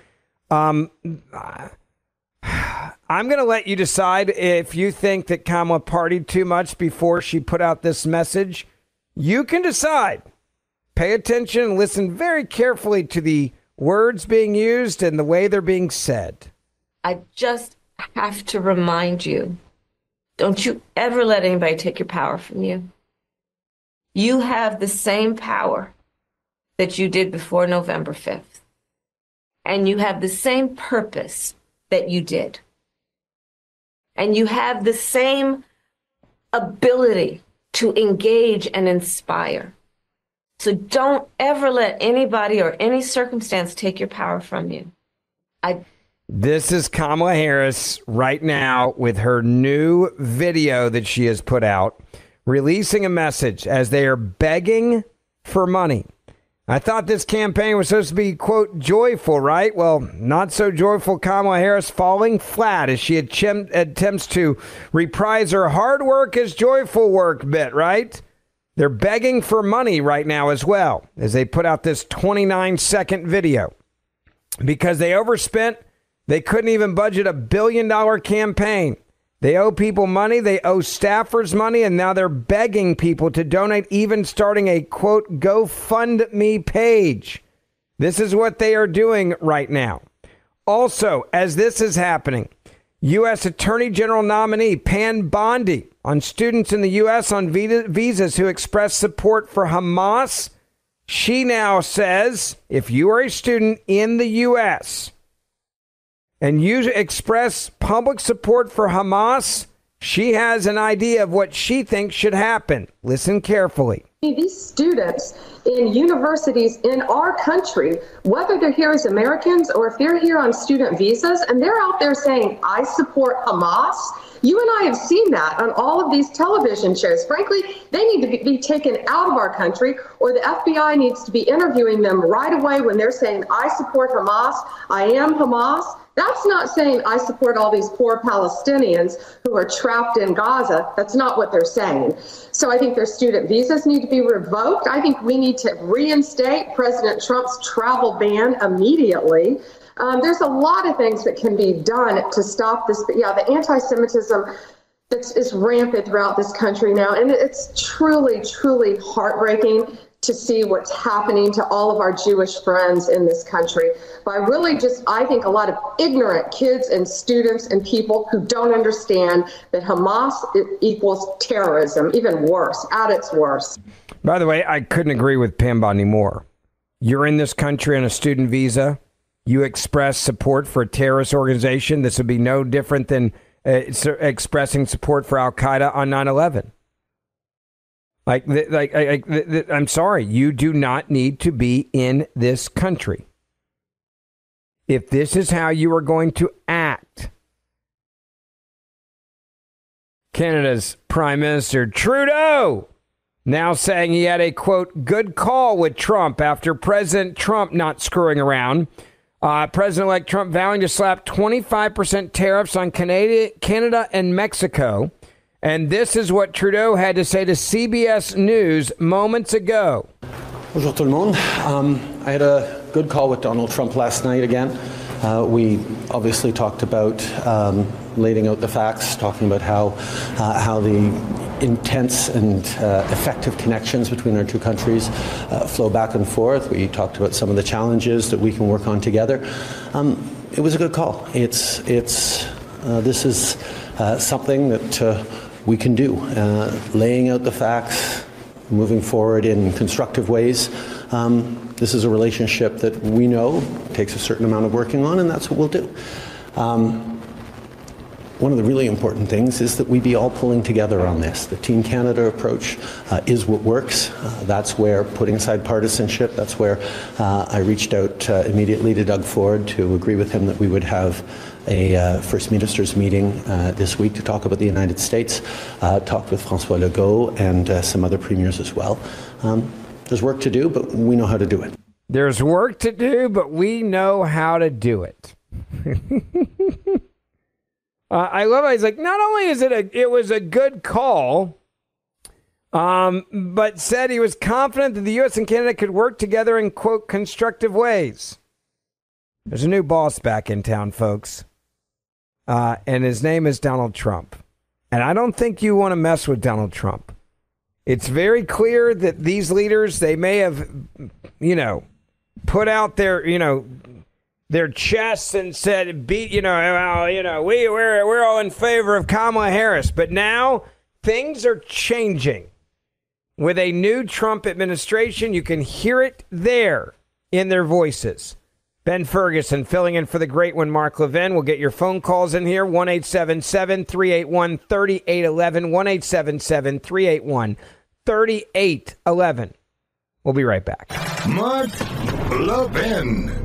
I'm going to let you decide if you think that Kamala partied too much before she put out this message. You can decide. Pay attention and listen very carefully to the words being used and the way they're being said. I just have to remind you, don't you ever let anybody take your power from you. You have the same power that you did before November 5th. And you have the same purpose that you did. And you have the same ability to engage and inspire. So don't ever let anybody or any circumstance take your power from you. This is Kamala Harris right now with her new video that she has put out, releasing a message as they are begging for money. I thought this campaign was supposed to be, quote, joyful, right? Well, not so joyful. Kamala Harris falling flat as she attempts to reprise her hard work as joyful work bit, right? They're begging for money right now as well as they put out this 29-second video because they overspent. They couldn't even budget $1 billion campaign. They owe people money. They owe staffers money. And now they're begging people to donate, even starting a, quote, GoFundMe page. This is what they are doing right now. Also, as this is happening, U.S. Attorney General nominee Pam Bondi on students in the U.S. on visas who express support for Hamas. She now says, if you are a student in the U.S., and you express public support for Hamas, she has an idea of what she thinks should happen. Listen carefully. These students in universities in our country, whether they're here as Americans or if they're here on student visas, and they're out there saying, I support Hamas. You and I have seen that on all of these television shows. Frankly, they need to be taken out of our country, or the FBI needs to be interviewing them right away when they're saying, I support Hamas, I am Hamas. That's not saying I support all these poor Palestinians who are trapped in Gaza. That's not what they're saying. So I think their student visas need to be revoked. I think we need to reinstate President Trump's travel ban immediately. There's a lot of things that can be done to stop this. But yeah, the anti-Semitism is rampant throughout this country now. And it's truly, truly heartbreaking to see what's happening to all of our Jewish friends in this country by really just, I think, a lot of ignorant kids and students and people who don't understand that Hamas equals terrorism, even worse, at its worst. By the way, I couldn't agree with Pam Bondi more. You're in this country on a student visa. You express support for a terrorist organization. This would be no different than expressing support for Al-Qaeda on 9/11. I'm sorry, you do not need to be in this country. If this is how you are going to act. Canada's Prime Minister Trudeau now saying he had a, quote, good call with Trump after President Trump not screwing around. President-elect Trump vowing to slap 25% tariffs on Canada and Mexico. And this is what Trudeau had to say to CBS News moments ago. Bonjour tout le monde. I had a good call with Donald Trump last night again. We obviously talked about laying out the facts, talking about how the intense and effective connections between our two countries flow back and forth. We talked about some of the challenges that we can work on together. It was a good call. This is something that we can do, laying out the facts, moving forward in constructive ways. This is a relationship that we know takes a certain amount of working on, and that's what we'll do. One of the really important things is that we be all pulling together on this. The Team Canada approach is what works. That's where, putting aside partisanship, that's where I reached out immediately to Doug Ford to agree with him that we would have a First Ministers meeting this week to talk about the United States. Talked with François Legault and some other premiers as well. There's work to do, but we know how to do it. There's work to do, but we know how to do it. I love it. He's like, not only is it was a good call, but said he was confident that the U.S. and Canada could work together in, quote, constructive ways. There's a new boss back in town, folks. And his name is Donald Trump. And I don't think you want to mess with Donald Trump. It's very clear that these leaders, they may have, put out their chests and said, we're all in favor of Kamala Harris. But now things are changing. With a new Trump administration, you can hear it there in their voices. Ben Ferguson filling in for the great one, Mark Levin. We'll get your phone calls in here, 1-877-381-3811, 1-877-381-3811. We'll be right back. Mark Levin.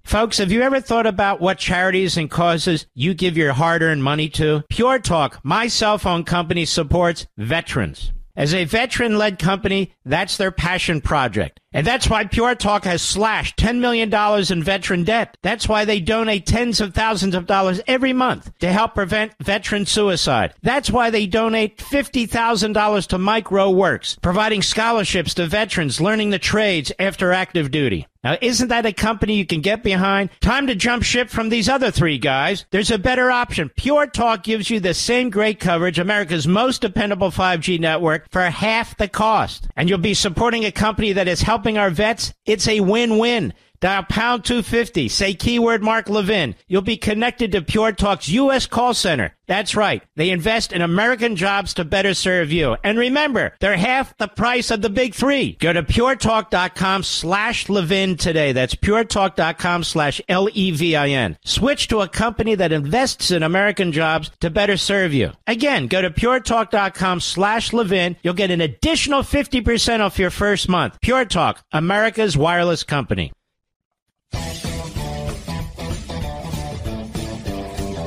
Folks, have you ever thought about what charities and causes you give your hard-earned money to? Pure Talk, my cell phone company, supports veterans. As a veteran-led company, that's their passion project. And that's why Pure Talk has slashed $10 million in veteran debt. That's why they donate tens of thousands of dollars every month to help prevent veteran suicide. That's why they donate $50,000 to Micro Works, providing scholarships to veterans learning the trades after active duty. Now, isn't that a company you can get behind? Time to jump ship from these other three guys. There's a better option. Pure Talk gives you the same great coverage, America's most dependable 5G network, for half the cost. And you'll be supporting a company that is helping our vets. It's a win-win. Dial pound 250. Say keyword Mark Levin. You'll be connected to Pure Talk's U.S. call center. That's right. They invest in American jobs to better serve you. And remember, they're half the price of the big three. Go to puretalk.com/Levin today. That's puretalk.com/LEVIN. Switch to a company that invests in American jobs to better serve you. Again, go to puretalk.com/Levin. You'll get an additional 50% off your first month. Pure Talk, America's wireless company.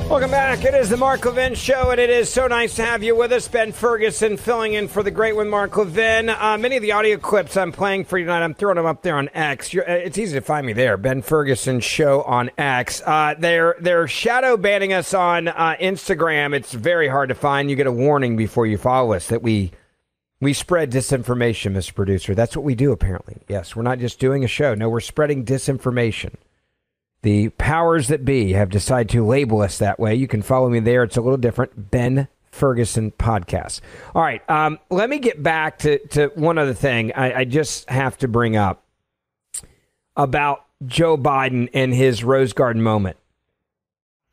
Welcome back. It is the Mark Levin Show, and it is so nice to have you with us. Ben Ferguson filling in for the great one, Mark Levin. Many of the audio clips I'm playing for you tonight, I'm throwing them up there on X. It's easy to find me there, Ben Ferguson Show on X. They're shadow banning us on Instagram. It's very hard to find. You get a warning before you follow us that we spread disinformation, Mr. Producer. That's what we do, apparently. Yes, we're not just doing a show. No, we're spreading disinformation. The powers that be have decided to label us that way. You can follow me there. It's a little different. Ben Ferguson Podcast. All right, let me get back to one other thing I just have to bring up about Joe Biden and his Rose Garden moment.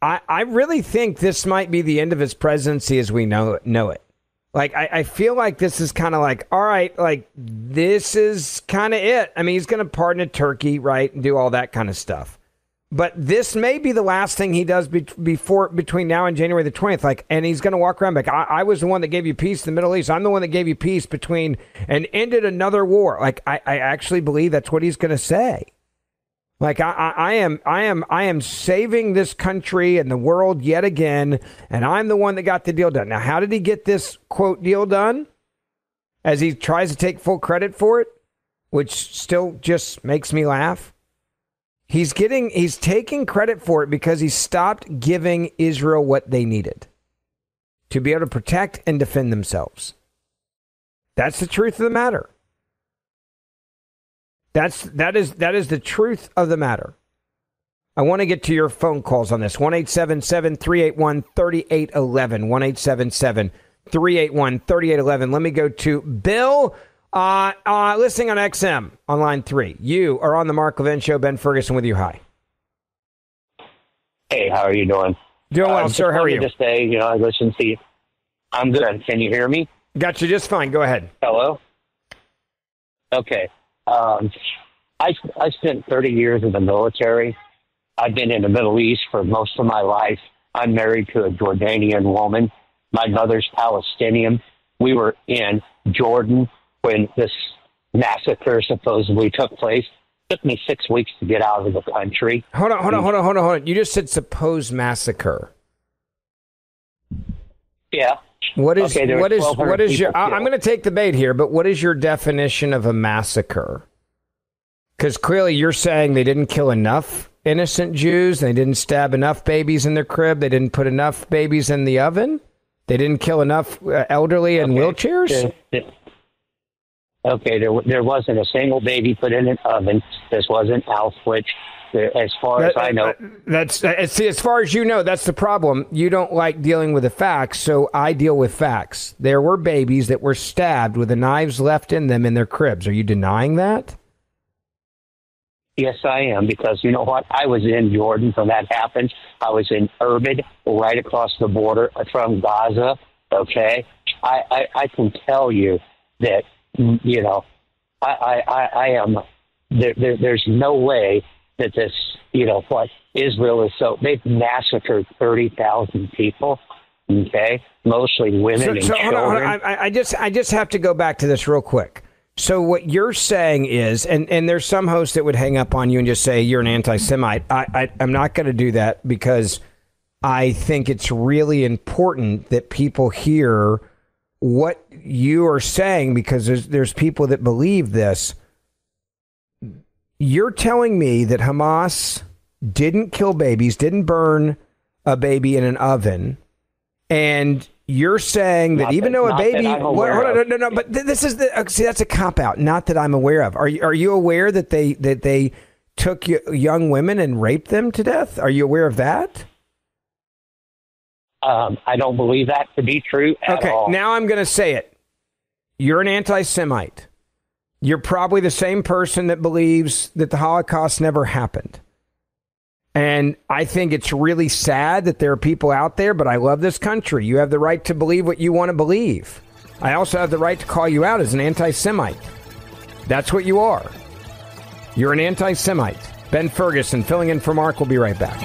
I really think this might be the end of his presidency as we know it. Like, I feel like this is kind of like, all right, like, this is kind of it. I mean, he's going to pardon a turkey, right, and do all that kind of stuff. But this may be the last thing he does between now and January the 20th. Like, and he's going to walk around like, I was the one that gave you peace in the Middle East. I'm the one that gave you peace between and ended another war. Like, I actually believe that's what he's going to say. Like, I am saving this country and the world yet again, and I'm the one that got the deal done. Now, how did he get this, quote, deal done? As he tries to take full credit for it, which still just makes me laugh. He's taking credit for it because he stopped giving Israel what they needed to be able to protect and defend themselves. That's the truth of the matter. That is the truth of the matter. I want to get to your phone calls on this. 1-877-381-3811. 1-877-381-3811. Let me go to Bill, listening on XM on line 3. You are on the Mark Levin Show. Ben Ferguson with you. Hi. Hey, how are you doing? Doing well, sir. How are you? Just say, I listen to you. I'm good. Can you hear me? Got you just fine. Go ahead. Hello? Okay. I spent 30 years in the military. I've been in the Middle East for most of my life. I'm married to a Jordanian woman. My mother's Palestinian. We were in Jordan when this massacre supposedly took place. It took me 6 weeks to get out of the country. Hold on. You just said supposed massacre. Yeah. What is your, I'm going to take the bait here, but what is your definition of a massacre? Because clearly you're saying they didn't kill enough innocent Jews. They didn't stab enough babies in their crib. They didn't put enough babies in the oven. They didn't kill enough elderly in wheelchairs. There wasn't a single baby put in an oven. This wasn't Auschwitz. As far as I know, as far as you know, that's the problem. You don't like dealing with the facts, so I deal with facts. There were babies that were stabbed with the knives left in them in their cribs. Are you denying that? Yes, I am, because you know what? I was in Jordan when that happened. I was in Abetted, right across the border from Gaza. Okay, I can tell you that I am. There's no way that this, what Israel is they've massacred 30,000 people, okay? Mostly women and children. Hold on. I just have to go back to this real quick. So what you're saying is, and there's some hosts that would hang up on you and just say you're an anti-Semite. I'm not going to do that because I think it's really important that people hear what you are saying, because there's people that believe this. You're telling me that Hamas didn't kill babies, didn't burn a baby in an oven, and you're saying that even though a baby... No, but this is that's a cop-out, not that I'm aware of. Are you aware that they took young women and raped them to death? Are you aware of that? I don't believe that to be true at all. Okay, now I'm going to say it. You're an anti-Semite. You're probably the same person that believes that the Holocaust never happened. And I think it's really sad that there are people out there, but I love this country. You have the right to believe what you want to believe. I also have the right to call you out as an anti-Semite. That's what you are. You're an anti-Semite. Ben Ferguson, filling in for Mark. We'll be right back.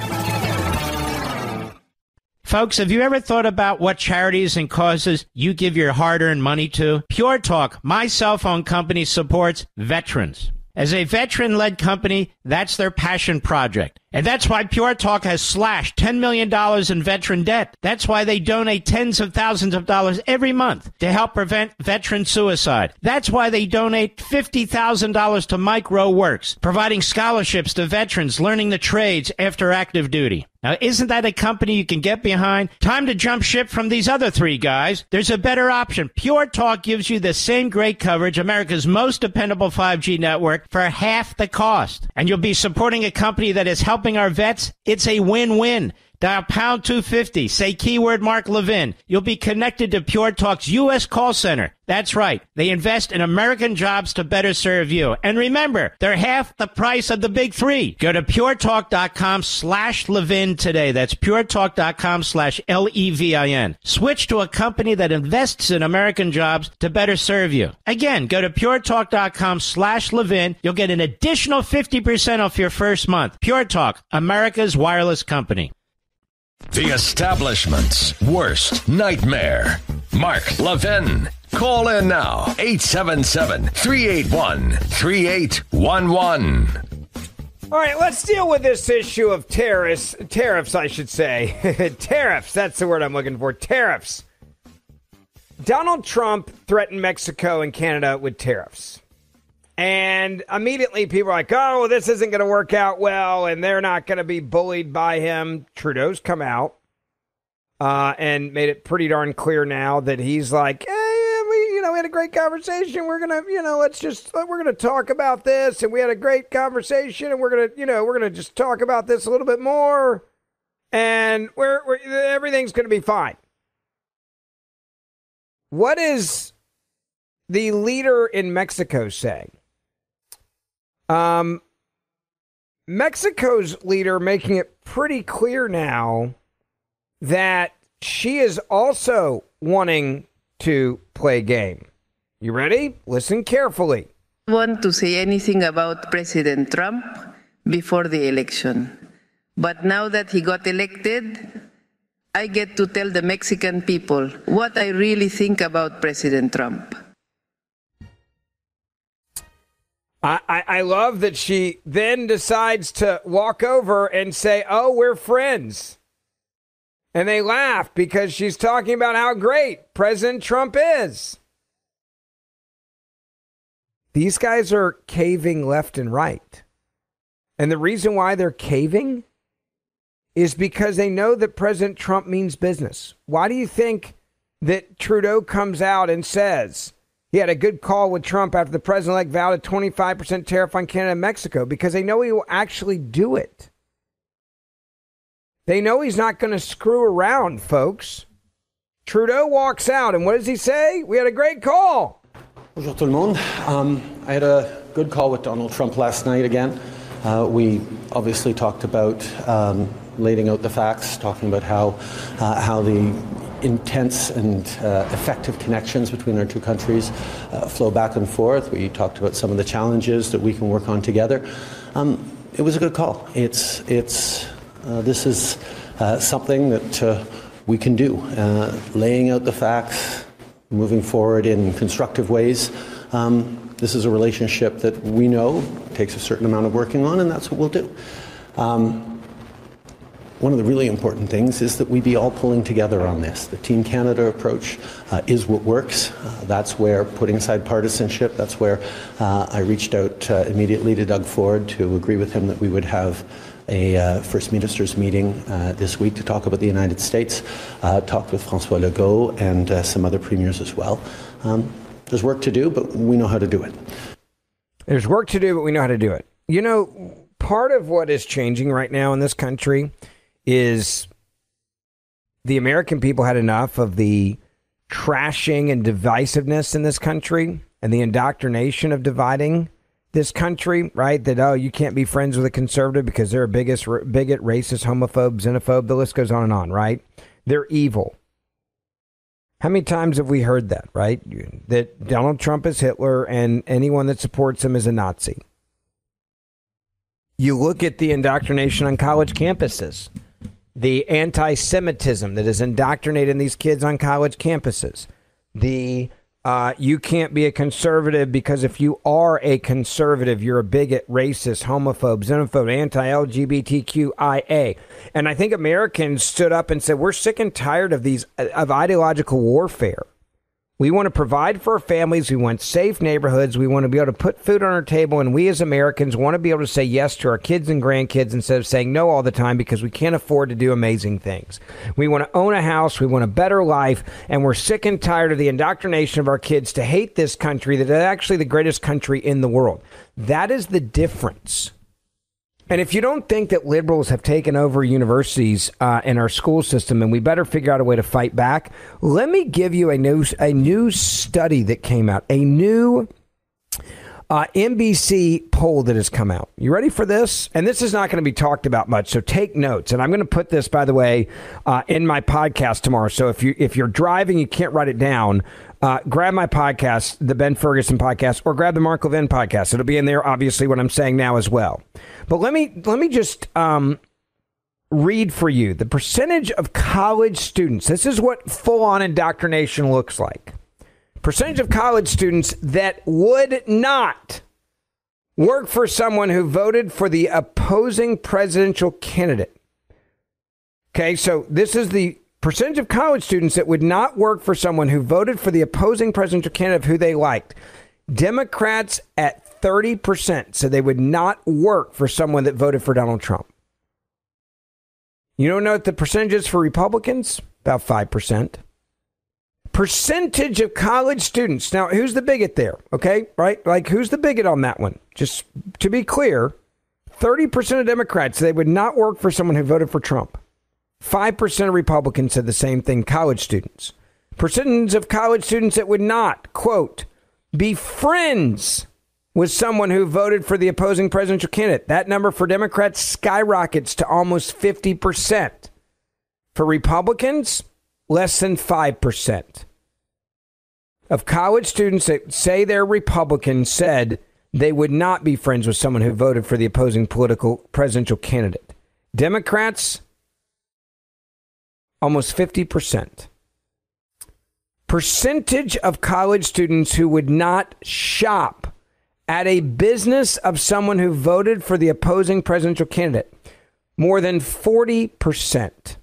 Folks, have you ever thought about what charities and causes you give your hard-earned money to? Pure Talk, my cell phone company, supports veterans. As a veteran-led company, that's their passion project. And that's why Pure Talk has slashed $10 million in veteran debt. That's why they donate tens of thousands of dollars every month to help prevent veteran suicide. That's why they donate $50,000 to Micro Works, providing scholarships to veterans learning the trades after active duty. Now, isn't that a company you can get behind? Time to jump ship from these other three guys. There's a better option. Pure Talk gives you the same great coverage, America's most dependable 5G network, for half the cost. And you'll be supporting a company that is helping our vets. It's a win-win. Dial pound 250. Say keyword Mark Levin. You'll be connected to Pure Talk's U.S. call center. That's right. They invest in American jobs to better serve you. And remember, they're half the price of the big three. Go to puretalk.com/Levin today. That's puretalk.com/Levin. Switch to a company that invests in American jobs to better serve you. Again, go to puretalk.com/Levin. You'll get an additional 50% off your first month. Pure Talk, America's wireless company. The establishment's worst nightmare. Mark Levin. Call in now. 877-381-3811. All right, let's deal with this issue of tariffs, I should say. Tariffs, that's the word I'm looking for. Tariffs. Donald Trump threatened Mexico and Canada with tariffs. And immediately people are like, oh, this isn't going to work out well, and they're not going to be bullied by him. Trudeau's come out and made it pretty darn clear now that he's like, hey, we had a great conversation. We're going to, we're going to talk about this. And we had a great conversation, and we're going to just talk about this a little bit more. And everything's going to be fine. What is the leader in Mexico saying? Mexico's leader making it pretty clear now that she is also wanting to play game. You ready? Listen carefully. I don't want to say anything about President Trump before the election. But now that he got elected, I get to tell the Mexican people what I really think about President Trump. I love that she then decides to walk over and say, oh, we're friends. And they laugh because she's talking about how great President Trump is. These guys are caving left and right. And the reason why they're caving is because they know that President Trump means business. Why do you think that Trudeau comes out and says he had a good call with Trump after the president-elect vowed a 25% tariff on Canada and Mexico? Because they know he will actually do it. They know he's not going to screw around, folks. Trudeau walks out, and what does he say? We had a great call. Bonjour tout le monde. I had a good call with Donald Trump last night again. We obviously talked about laying out the facts, talking about how the intense and effective connections between our two countries flow back and forth. We talked about some of the challenges that we can work on together. It was a good call. This is something that we can do, laying out the facts, moving forward in constructive ways. This is a relationship that we know takes a certain amount of working on, and that's what we'll do. One of the really important things is that we be all pulling together on this. The Team Canada approach is what works. That's where, putting aside partisanship, that's where I reached out immediately to Doug Ford to agree with him that we would have a First Ministers meeting this week to talk about the United States. Talked with François Legault and some other premiers as well. There's work to do, but we know how to do it. There's work to do, but we know how to do it. You know, part of what is changing right now in this country is the American people had enough of the trashing and divisiveness in this country and the indoctrination of dividing this country, right? That, oh, you can't be friends with a conservative because they're a bigot, racist, homophobe, xenophobe. The list goes on and on, right? They're evil. How many times have we heard that, right? That Donald Trump is Hitler and anyone that supports him is a Nazi. You look at the indoctrination on college campuses, the anti-Semitism that is indoctrinating these kids on college campuses, the you can't be a conservative because if you are a conservative, you're a bigot, racist, homophobe, xenophobe, anti-LGBTQIA. And I think Americans stood up and said, we're sick and tired of of ideological warfare. We want to provide for our families. We want safe neighborhoods. We want to be able to put food on our table. And we as Americans want to be able to say yes to our kids and grandkids instead of saying no all the time because we can't afford to do amazing things. We want to own a house. We want a better life. And we're sick and tired of the indoctrination of our kids to hate this country that is actually the greatest country in the world. That is the difference. And if you don't think that liberals have taken over universities in our school system, and we better figure out a way to fight back, let me give you a new study that came out, a new NBC poll that has come out. You ready for this? And this is not going to be talked about much, so take notes. And I'm going to put this, by the way, in my podcast tomorrow. So if you're driving, you can't write it down. Grab my podcast, the Ben Ferguson Podcast, or grab the Mark Levin Podcast. It'll be in there, obviously, what I'm saying now as well. But let me just read for you the percentage of college students. This is what full-on indoctrination looks like. Percentage of college students that would not work for someone who voted for the opposing presidential candidate. Okay, so this is the percentage of college students that would not work for someone who voted for the opposing presidential candidate who they liked. Democrats at 30%, so they would not work for someone that voted for Donald Trump. You don't know what the percentage is for Republicans? About 5%. Percentage of college students. Now, who's the bigot there? Okay, right? Like, who's the bigot on that one? Just to be clear, 30% of Democrats, they would not work for someone who voted for Trump. 5% of Republicans said the same thing, college students. Percentage of college students that would not, quote, be friends with someone who voted for the opposing presidential candidate. That number for Democrats skyrockets to almost 50%. For Republicans, less than 5% of college students that say they're Republicans said they would not be friends with someone who voted for the opposing presidential candidate. Democrats, almost 50%. Percentage of college students who would not shop at a business of someone who voted for the opposing presidential candidate, more than 40%.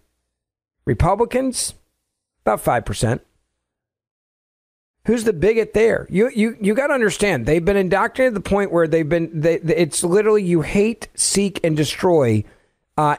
Republicans, about 5%. Who's the bigot there? You got to understand, they've been indoctrinated to the point where it's literally you hate, seek, and destroy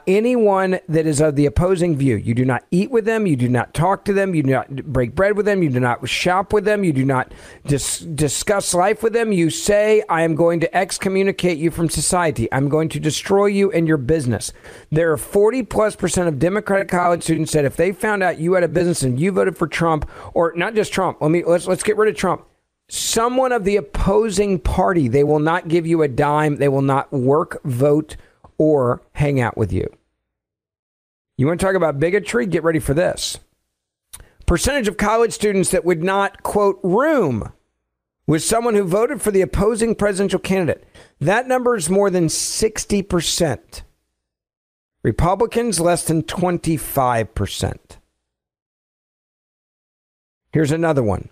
anyone that is of the opposing view. You do not eat with them. You do not talk to them. You do not break bread with them. You do not shop with them. You do not discuss life with them. You say, I am going to excommunicate you from society. I'm going to destroy you and your business. There are 40+% of Democratic college students that if they found out you had a business and you voted for Trump, or not just Trump, let's get rid of Trump. Someone of the opposing party, they will not give you a dime. They will not work, vote, or hang out with you. You want to talk about bigotry? Get ready for this. Percentage of college students that would not, quote, room with someone who voted for the opposing presidential candidate. That number is more than 60%. Republicans, less than 25%. Here's another one.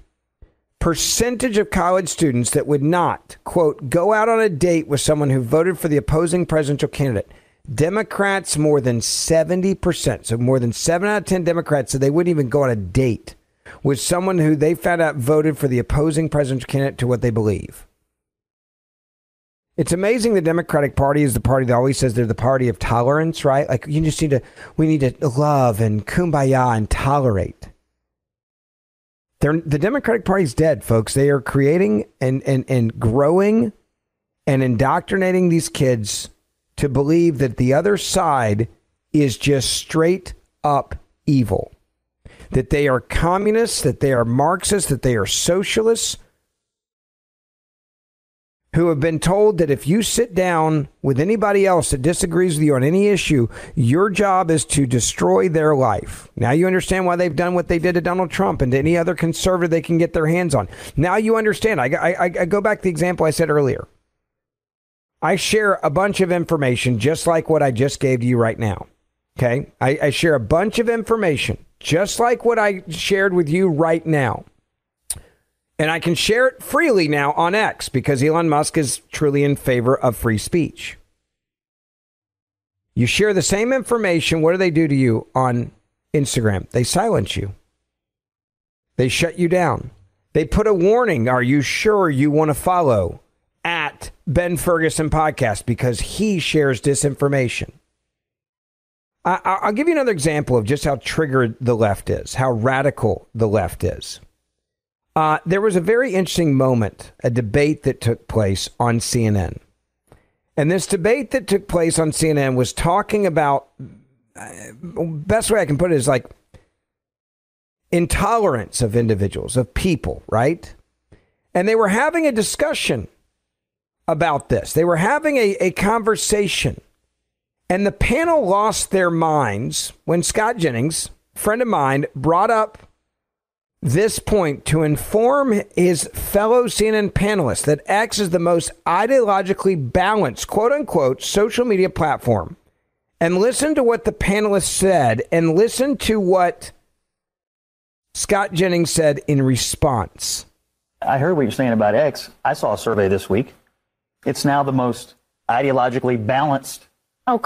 Percentage of college students that would not, quote, go out on a date with someone who voted for the opposing presidential candidate. Democrats, more than 70%. So more than 7 out of 10 Democrats said they wouldn't even go on a date with someone who they found out voted for the opposing presidential candidate to what they believe. It's amazing the Democratic Party is the party that always says they're the party of tolerance, right? Like we need to love and kumbaya and tolerate. The Democratic Party's dead, folks. They are creating and growing and indoctrinating these kids to believe that the other side is just straight up evil. That they are communists, that they are Marxists, that they are socialists, who have been told that if you sit down with anybody else that disagrees with you on any issue, your job is to destroy their life. Now you understand why they've done what they did to Donald Trump and to any other conservative they can get their hands on. Now you understand. I go back to the example I said earlier. I share a bunch of information just like what I just gave to you right now. Okay? I share a bunch of information just like what I shared with you right now. And I can share it freely now on X because Elon Musk is truly in favor of free speech. You share the same information. What do they do to you on Instagram? They silence you. They shut you down. They put a warning. Are you sure you want to follow at Ben Ferguson Podcast because he shares disinformation? I'll give you another example of just how triggered the left is, how radical the left is. There was a very interesting moment, a debate that took place on CNN. And this debate that took place on CNN was talking about, best way I can put it is like intolerance of individuals, of people, right? And they were having a discussion about this. They were having a conversation. And the panel lost their minds when Scott Jennings, friend of mine, brought up this point to inform his fellow CNN panelists that X is the most ideologically balanced, quote unquote, social media platform. And listen to what the panelists said and listen to what Scott Jennings said in response. I heard what you're saying about X. I saw a survey this week. It's now the most ideologically balanced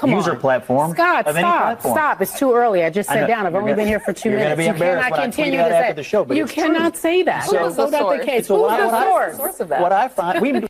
user platform. Scott, stop. It's too early. I just sat down. I've only been here for 2 minutes. You cannot continue to say that. You cannot say that. That's not the case. Who's the source of that? What I find...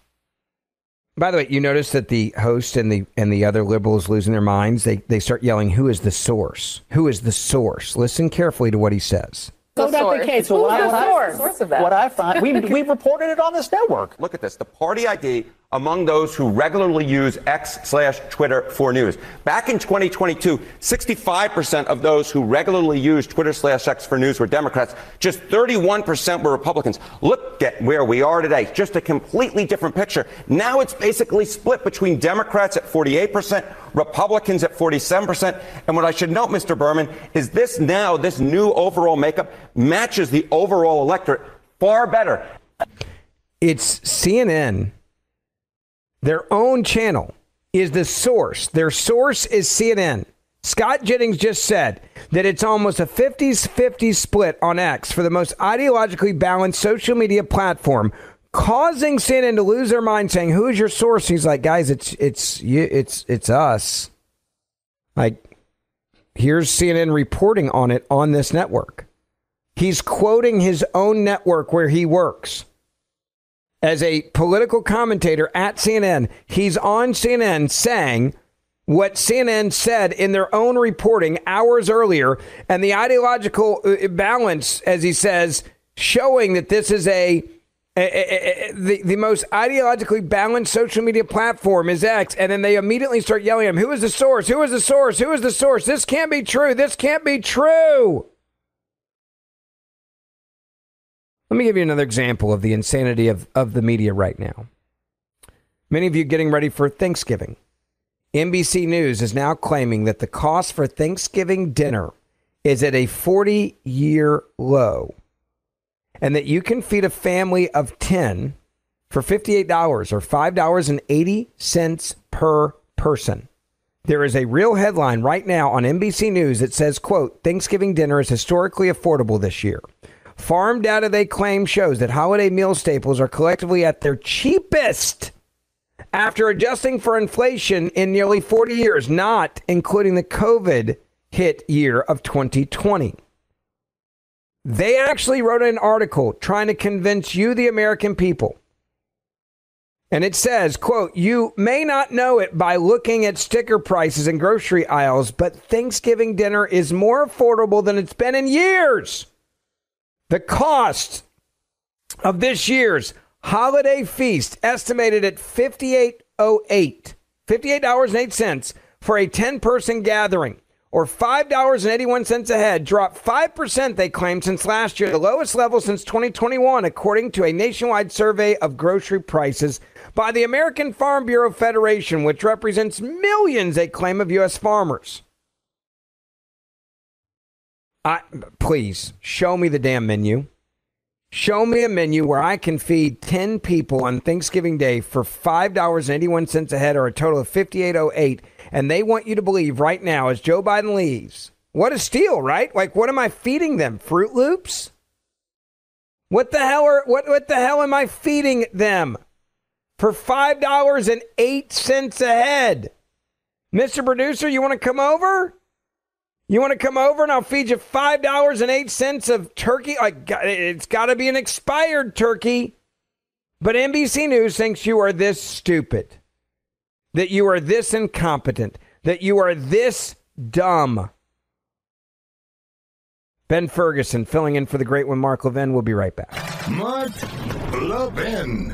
By the way, you notice that the host and the other liberals losing their minds. They start yelling, "Who is the source? Who is the source?" Listen carefully to what he says. So that's the case. Who's the source of that? What I find, we've reported it on this network. Look at this. The party ID among those who regularly use X/Twitter for news. Back in 2022, 65% of those who regularly use Twitter/X for news were Democrats. Just 31% were Republicans. Look at where we are today. Just a completely different picture. Now it's basically split between Democrats at 48%, Republicans at 47%. And what I should note, Mr. Berman, is this new overall makeup matches the overall electorate far better. It's CNN. Their own channel is the source. Their source is CNN. Scott Jennings just said that it's almost a 50-50 split on X for the most ideologically balanced social media platform, causing CNN to lose their mind, saying, "Who is your source?" He's like, "Guys, it's us." Like, here's CNN reporting on it on this network. He's quoting his own network where he works. As a political commentator at CNN, he's on CNN saying what CNN said in their own reporting hours earlier, and the ideological balance, as he says, showing that this is the most ideologically balanced social media platform is X, and then they immediately start yelling at him, "Who is the source? Who is the source? Who is the source? This can't be true. This can't be true." Let me give you another example of the insanity of the media right now. Many of you getting ready for Thanksgiving. NBC News is now claiming that the cost for Thanksgiving dinner is at a 40-year low, and that you can feed a family of 10 for $58 or $5.80 per person. There is a real headline right now on NBC News that says, quote, "Thanksgiving dinner is historically affordable this year. Farm data, they claim, shows that holiday meal staples are collectively at their cheapest after adjusting for inflation in nearly 40 years, not including the COVID hit year of 2020. They actually wrote an article trying to convince you, the American people. And it says, quote, "You may not know it by looking at sticker prices in grocery aisles, but Thanksgiving dinner is more affordable than it's been in years. The cost of this year's holiday feast estimated at $58.08 for a 10-person gathering, or $5.81 a head, dropped 5%, they claim, since last year, the lowest level since 2021, according to a nationwide survey of grocery prices by the American Farm Bureau Federation, which represents millions, they claim, of U.S. farmers." Please, show me the damn menu. Show me a menu where I can feed 10 people on Thanksgiving Day for $5.81 a head, or a total of $58.08. And they want you to believe right now, as Joe Biden leaves, what a steal, right? Like, what am I feeding them? Fruit Loops? What the hell am I feeding them for $5.08 a head? Mr. Producer, you want to come over? You want to come over and I'll feed you $5.08 of turkey? It's got to be an expired turkey. But NBC News thinks you are this stupid, that you are this incompetent, that you are this dumb. Ben Ferguson filling in for the great one, Mark Levin. We'll be right back. Mark Levin.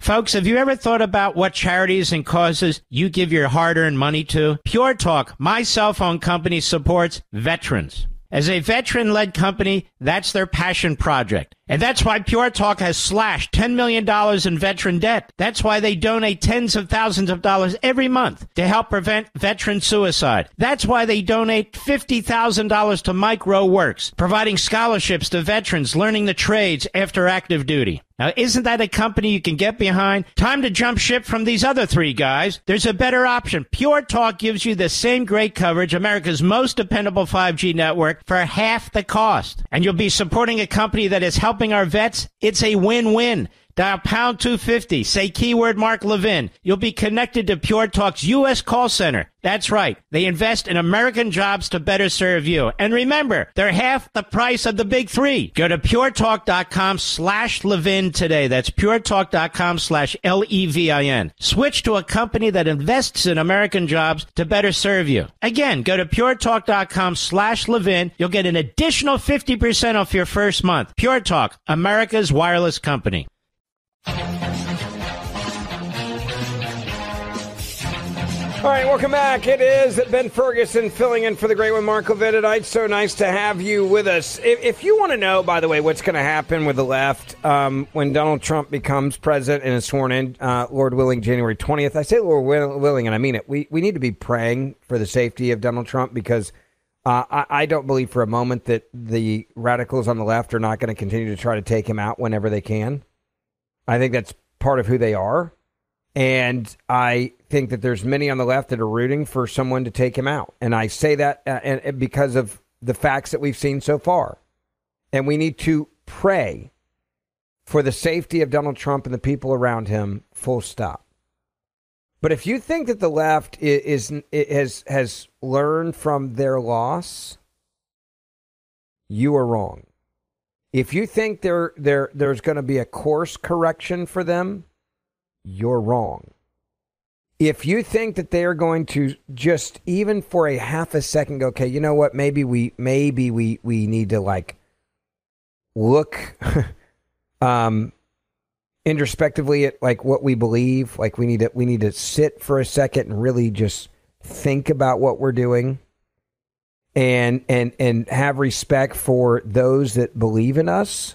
Folks, have you ever thought about what charities and causes you give your hard-earned money to? Pure Talk, my cell phone company, supports veterans. As a veteran-led company, that's their passion project. And that's why Pure Talk has slashed $10 million in veteran debt. That's why they donate tens of thousands of dollars every month to help prevent veteran suicide. That's why they donate $50,000 to MicroWorks, providing scholarships to veterans learning the trades after active duty. Now, isn't that a company you can get behind? Time to jump ship from these other three guys. There's a better option. Pure Talk gives you the same great coverage, America's most dependable 5G network, for half the cost. And you'll be supporting a company that is helping our vets. It's a win-win. Dial pound 250. Say keyword Mark Levin. You'll be connected to Pure Talk's U.S. call center. That's right. They invest in American jobs to better serve you. And remember, they're half the price of the big three. Go to puretalk.com/Levin today. That's puretalk.com/LEVIN. Switch to a company that invests in American jobs to better serve you. Again, go to puretalk.com/Levin. You'll get an additional 50% off your first month. Pure Talk, America's wireless company. All right, welcome back. It is Ben Ferguson filling in for the great one, Mark Levin tonight. So nice to have you with us. If you want to know, by the way, what's going to happen with the left when Donald Trump becomes president and is sworn in, Lord willing, January 20th. I say Lord willing, and I mean it. We need to be praying for the safety of Donald Trump because I don't believe for a moment that the radicals on the left are not going to continue to try to take him out whenever they can. I think that's part of who they are. And I think that there's many on the left that are rooting for someone to take him out. And I say that because of the facts that we've seen so far. And we need to pray for the safety of Donald Trump and the people around him, full stop. But if you think that the left has learned from their loss, you are wrong. If you think there's going to be a course correction for them, you're wrong. If you think that they are going to just even for a half a second go, okay, you know what? Maybe we need to like look introspectively at like what we believe. Like we need to sit for a second and really just think about what we're doing and have respect for those that believe in us.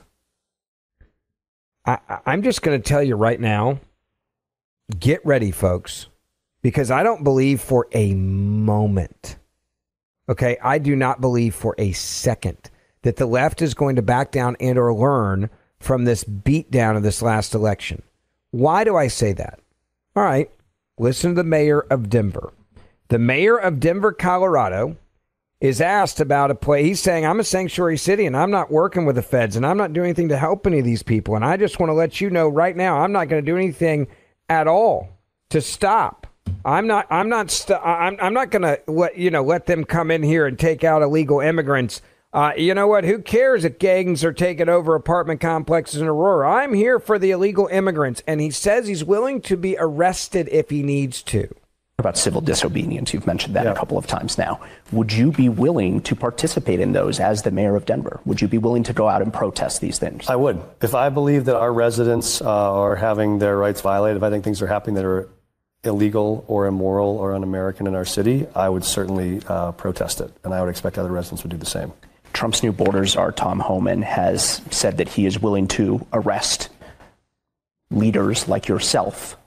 I'm just going to tell you right now, get ready, folks, because I don't believe for a moment, okay, I do not believe for a second that the left is going to back down and or learn from this beatdown of this last election. Why do I say that? All right, listen to the mayor of Denver. The mayor of Denver, Colorado, is asked about a place. He's saying, I'm a sanctuary city and I'm not working with the feds and I'm not doing anything to help any of these people. And I just want to let you know right now, I'm not going to do anything at all to stop. I'm not going to let them come in here and take out illegal immigrants. You know what? Who cares if gangs are taking over apartment complexes in Aurora? I'm here for the illegal immigrants. And he says he's willing to be arrested if he needs to. About civil disobedience. You've mentioned that a couple of times now. Would you be willing to participate in those as the mayor of Denver? Would you be willing to go out and protest these things? I would. If I believe that our residents are having their rights violated, if I think things are happening that are illegal or immoral or un-American in our city, I would certainly protest it. And I would expect other residents would do the same. Trump's new border czar, Tom Homan, has said that he is willing to arrest leaders like yourself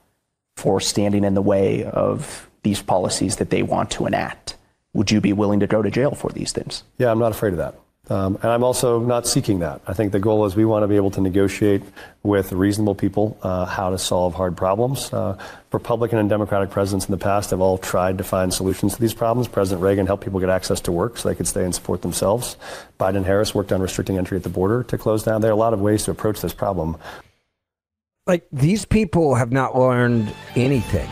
for standing in the way of these policies that they want to enact. Would you be willing to go to jail for these things? Yeah, I'm not afraid of that. And I'm also not seeking that. I think the goal is we want to be able to negotiate with reasonable people how to solve hard problems. Republican and Democratic presidents in the past have all tried to find solutions to these problems. President Reagan helped people get access to work so they could stay and support themselves. Biden and Harris worked on restricting entry at the border to close down. There are a lot of ways to approach this problem. Like, these people have not learned anything.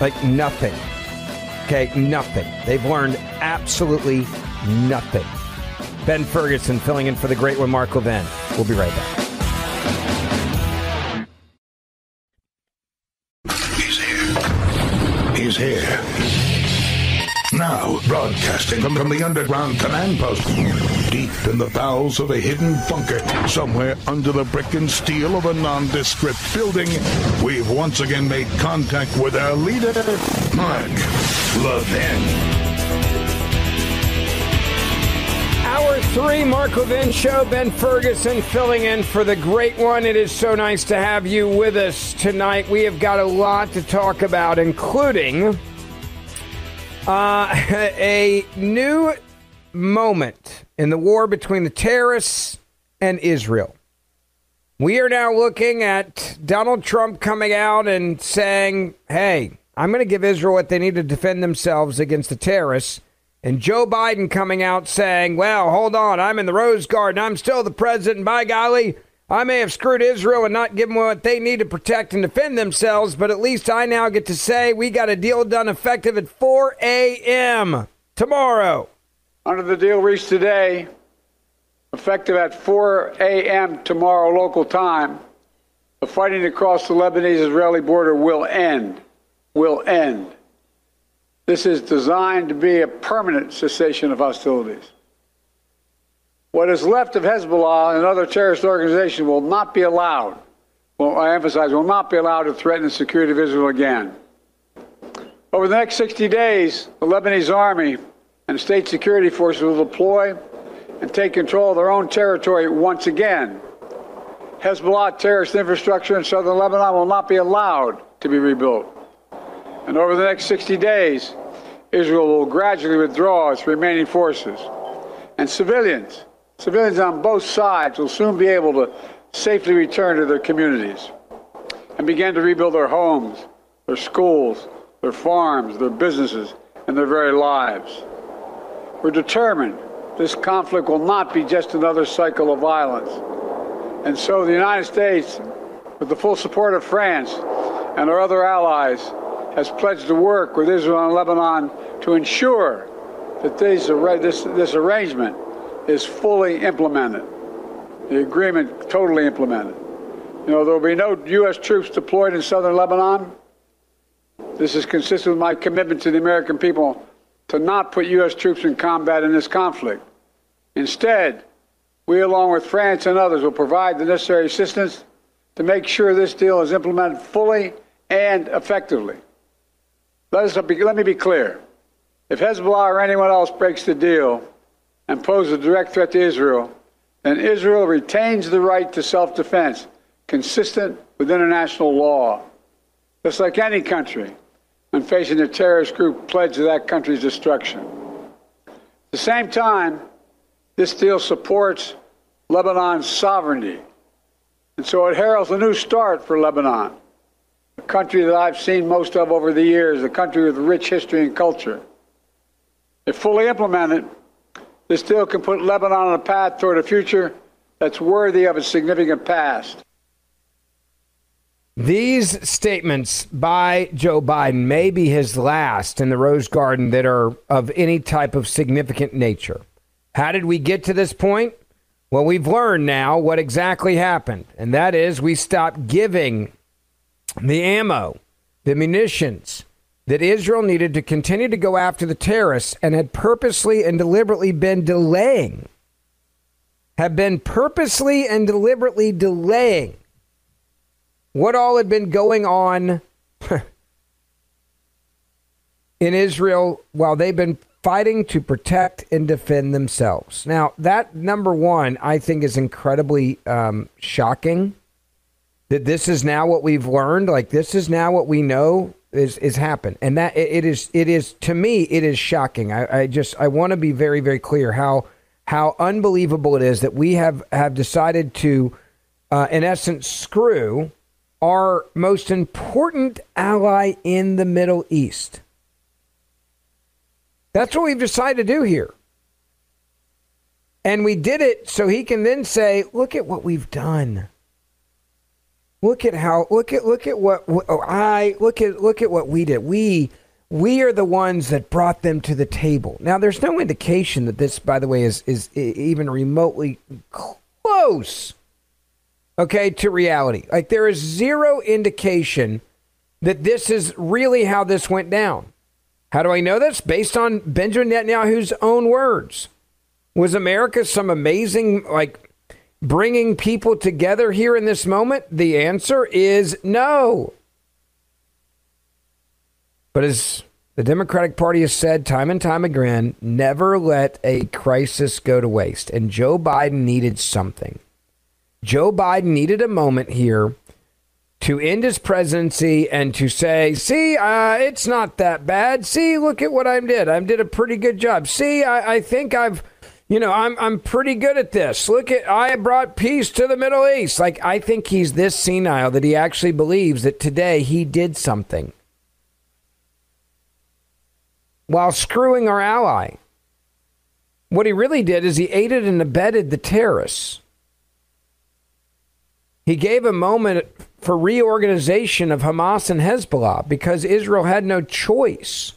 Like, nothing. Okay, nothing. They've learned absolutely nothing. Ben Ferguson filling in for the great one, Mark Levin. We'll be right back. He's here. Now, Now, broadcasting from the underground command post, deep in the bowels of a hidden bunker, somewhere under the brick and steel of a nondescript building, we've once again made contact with our leader, Mark Levin. Hour 3, Mark Levin Show. Ben Ferguson filling in for the great one. It is so nice to have you with us tonight. We have got a lot to talk about, including a new moment in the war between the terrorists and Israel. We are now looking at Donald Trump coming out and saying, hey, I'm going to give Israel what they need to defend themselves against the terrorists. And Joe Biden coming out saying, well, hold on, I'm in the Rose Garden. I'm still the president. And by golly, I may have screwed Israel and not given them what they need to protect and defend themselves, but at least I now get to say we got a deal done effective at 4 a.m. tomorrow. Under the deal reached today, effective at 4 a.m. tomorrow local time, the fighting across the Lebanese-Israeli border will end. Will end. This is designed to be a permanent cessation of hostilities. What is left of Hezbollah and other terrorist organizations will not be allowed, well, I emphasize, will not be allowed to threaten the security of Israel again. Over the next 60 days, the Lebanese army and state security forces will deploy and take control of their own territory once again. Hezbollah terrorist infrastructure in southern Lebanon will not be allowed to be rebuilt. And over the next 60 days, Israel will gradually withdraw its remaining forces. And civilians on both sides will soon be able to safely return to their communities and begin to rebuild their homes, their schools, their farms, their businesses, and their very lives. We're determined this conflict will not be just another cycle of violence. And so the United States, with the full support of France and our other allies, has pledged to work with Israel and Lebanon to ensure that this arrangement is fully implemented, the agreement totally implemented. You know, there will be no U.S. troops deployed in southern Lebanon. This is consistent with my commitment to the American people to not put U.S. troops in combat in this conflict. Instead, we, along with France and others, will provide the necessary assistance to make sure this deal is implemented fully and effectively. Let me be clear. If Hezbollah or anyone else breaks the deal and poses a direct threat to Israel, then Israel retains the right to self-defense, consistent with international law, just like any country when facing a terrorist group pledged to that country's destruction. At the same time, this deal supports Lebanon's sovereignty, and so it heralds a new start for Lebanon, a country that I've seen most of over the years, a country with rich history and culture. If fully implemented, this deal can put Lebanon on a path toward a future that's worthy of its significant past. These statements by Joe Biden may be his last in the Rose Garden that are of any type of significant nature. How did we get to this point? Well, we've learned now what exactly happened, and that is we stopped giving the ammo, the munitions that Israel needed to continue to go after the terrorists and had purposely and deliberately been delaying. What all had been going on in Israel while they've been fighting to protect and defend themselves. Now, that, number one, I think is incredibly shocking that this is now what we've learned. Like, this is now what we know is happened. And that it is, to me, it is shocking. I want to be very, very clear how unbelievable it is that we have decided to, in essence, screw our most important ally in the Middle East. That's what we've decided to do here. And we did it so he can then say, look at what we've done. Look at what we did. We are the ones that brought them to the table. Now, there's no indication that this, by the way, is even remotely close, okay, to reality. Like, there is zero indication that this is really how this went down. How do I know this? Based on Benjamin Netanyahu's own words. Was America some amazing, bringing people together here in this moment? The answer is no. But as the Democratic Party has said time and time again, never let a crisis go to waste. And Joe Biden needed something. Joe Biden needed a moment here to end his presidency and to say, see, it's not that bad. See, look at what I did. I did a pretty good job. See, I think I'm pretty good at this. Look at, I brought peace to the Middle East. I think he's this senile that he actually believes that today he did something while screwing our ally. What he really did is he aided and abetted the terrorists. He gave a moment for reorganization of Hamas and Hezbollah because Israel had no choice.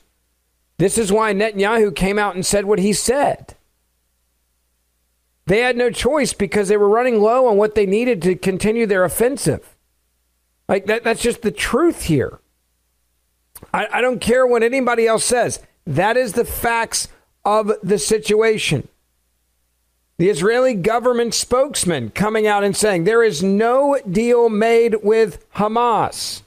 This is why Netanyahu came out and said what he said. They had no choice because they were running low on what they needed to continue their offensive. That's just the truth here. I don't care what anybody else says. That is the facts of the situation. The Israeli government spokesman coming out and saying there is no deal made with Hamas.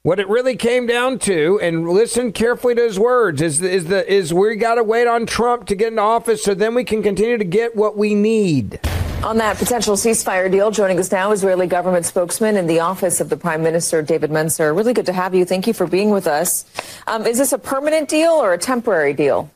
What it really came down to, and listen carefully to his words, is we got to wait on Trump to get into office so then we can continue to get what we need. On that potential ceasefire deal, joining us now, Israeli government spokesman in the office of the Prime Minister, David Mencer. Really good to have you. Thank you for being with us. Is this a permanent deal or a temporary deal?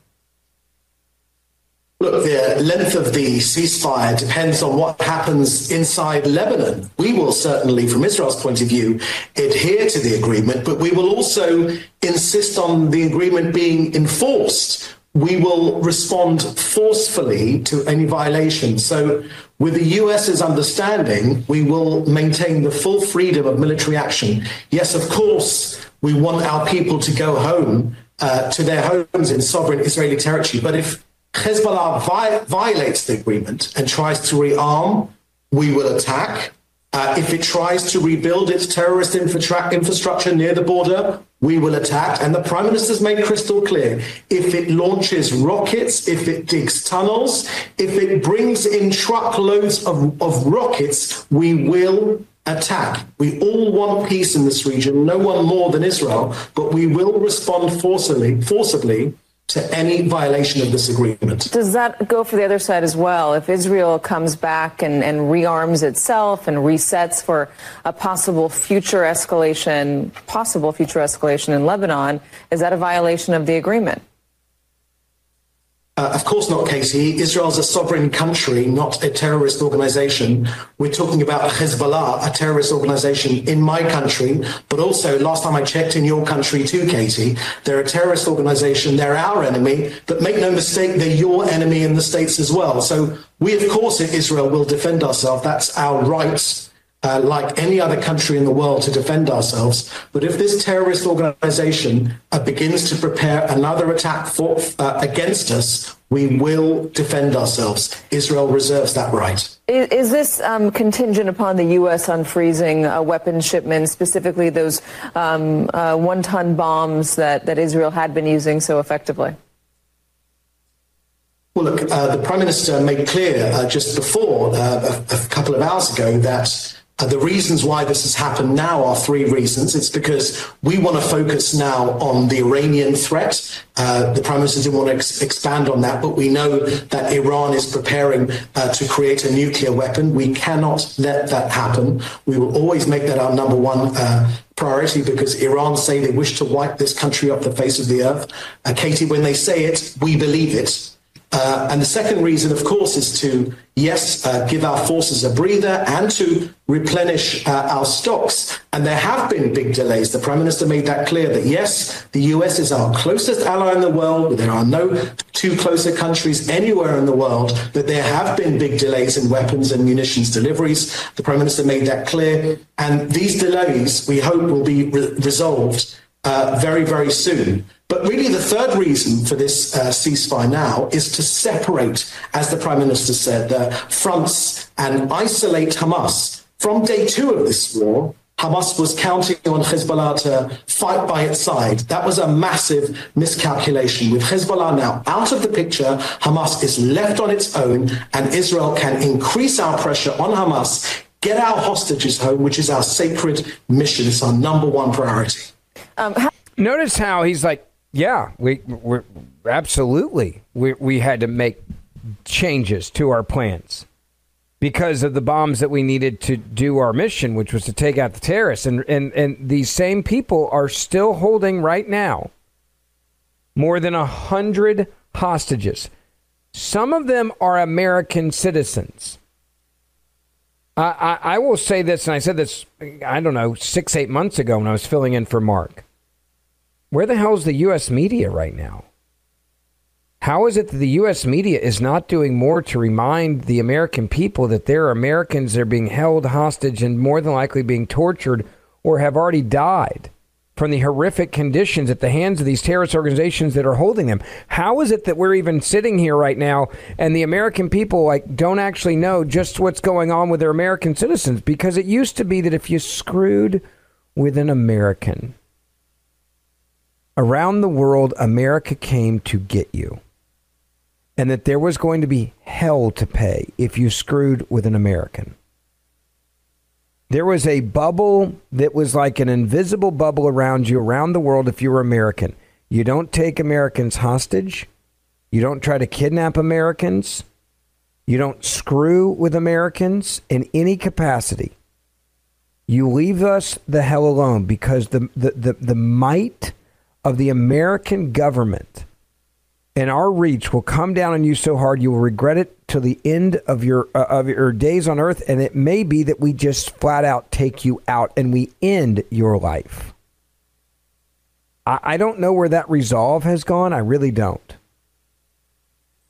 Look, the length of the ceasefire depends on what happens inside Lebanon. We will certainly, from Israel's point of view, adhere to the agreement, but we will also insist on the agreement being enforced. We will respond forcefully to any violation. So with the US's understanding, we will maintain the full freedom of military action. Yes, of course, we want our people to go home to their homes in sovereign Israeli territory. But if Hezbollah violates the agreement and tries to rearm, we will attack. If it tries to rebuild its terrorist infrastructure near the border, we will attack. And the Prime Minister's made crystal clear, if it launches rockets, if it digs tunnels, if it brings in truckloads of rockets, we will attack. We all want peace in this region, no one more than Israel, but we will respond forcibly to any violation of this agreement. Does that go for the other side as well? If Israel comes back and rearms itself and resets for a possible future escalation in Lebanon, is that a violation of the agreement? Of course not, Katie. Israel's a sovereign country, not a terrorist organization. We're talking about Hezbollah, a terrorist organization in my country, but also, last time I checked, in your country too, Katie. They're a terrorist organization. They're our enemy, but make no mistake, they're your enemy in the States as well. So we, of course, in Israel will defend ourselves. That's our right, like any other country in the world, to defend ourselves. But if this terrorist organization begins to prepare another attack against us, we will defend ourselves. Israel reserves that right. Is this contingent upon the U.S. unfreezing weapons shipments, specifically those one-ton bombs that Israel had been using so effectively? Well, look, the Prime Minister made clear just before, a couple of hours ago, that the reasons why this has happened now are three reasons. It's because we want to focus now on the Iranian threat. The Prime Minister didn't want to expand on that, but we know that Iran is preparing to create a nuclear weapon. We cannot let that happen. We will always make that our number one priority, because Iran say they wish to wipe this country off the face of the earth. Katie, when they say it, we believe it. And the second reason, of course, is to, give our forces a breather and to replenish our stocks. And there have been big delays. The Prime Minister made that clear, that yes, the US is our closest ally in the world. There are no two closer countries anywhere in the world, but there have been big delays in weapons and munitions deliveries. The Prime Minister made that clear. And these delays, we hope, will be resolved very, very soon. But really, the third reason for this ceasefire now is to separate, as the Prime Minister said, the fronts and isolate Hamas. From day two of this war, Hamas was counting on Hezbollah to fight by its side. That was a massive miscalculation. With Hezbollah now out of the picture, Hamas is left on its own, and Israel can increase our pressure on Hamas, get our hostages home, which is our sacred mission. It's our number one priority. Notice how he's like, yeah, we're absolutely. We had to make changes to our plans because of the bombs that we needed to do our mission, which was to take out the terrorists. And these same people are still holding right now more than 100 hostages. Some of them are American citizens. I will say this, and I said this, 6-8 months ago when I was filling in for Mark. Where the hell is the U.S. media right now? How is it that the U.S. media is not doing more to remind the American people that there are Americans that are being held hostage and more than likely being tortured or have already died from the horrific conditions at the hands of these terrorist organizations that are holding them? How is it that we're even sitting here right now and the American people don't actually know just what's going on with their American citizens? Because it used to be that if you screwed with an American, around the world, America came to get you. And that there was going to be hell to pay if you screwed with an American. There was a bubble that was like an invisible bubble around you, around the world, if you were American. You don't take Americans hostage. You don't try to kidnap Americans. You don't screw with Americans in any capacity. You leave us the hell alone, because the might of the American government and our reach will come down on you so hard you will regret it till the end of your days on earth. And it may be that we just flat out take you out and we end your life. I don't know where that resolve has gone. I really don't.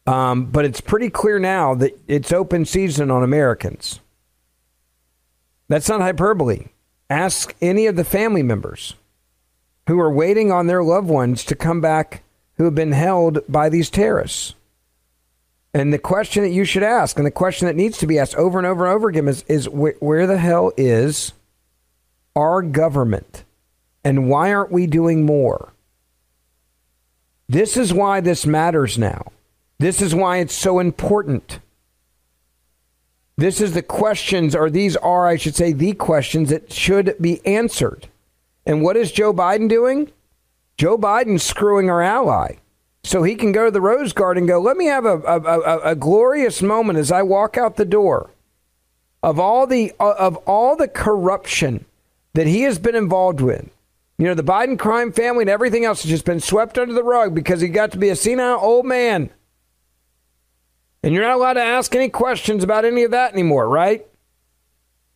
But it's pretty clear now that it's open season on Americans. That's not hyperbole. Ask any of the family members who are waiting on their loved ones to come back who have been held by these terrorists. And the question that you should ask, and the question that needs to be asked over and over and over again is where the hell is our government? And why aren't we doing more? This is why this matters now. This is why it's so important. This is the questions, or these are, I should say, the questions that should be answered. And what is Joe Biden doing? Joe Biden's screwing our ally so he can go to the Rose Garden and go, let me have a glorious moment as I walk out the door of all the corruption that he has been involved with. You know, the Biden crime family and everything else has just been swept under the rug because he got to be a senile old man. And you're not allowed to ask any questions about any of that anymore, right?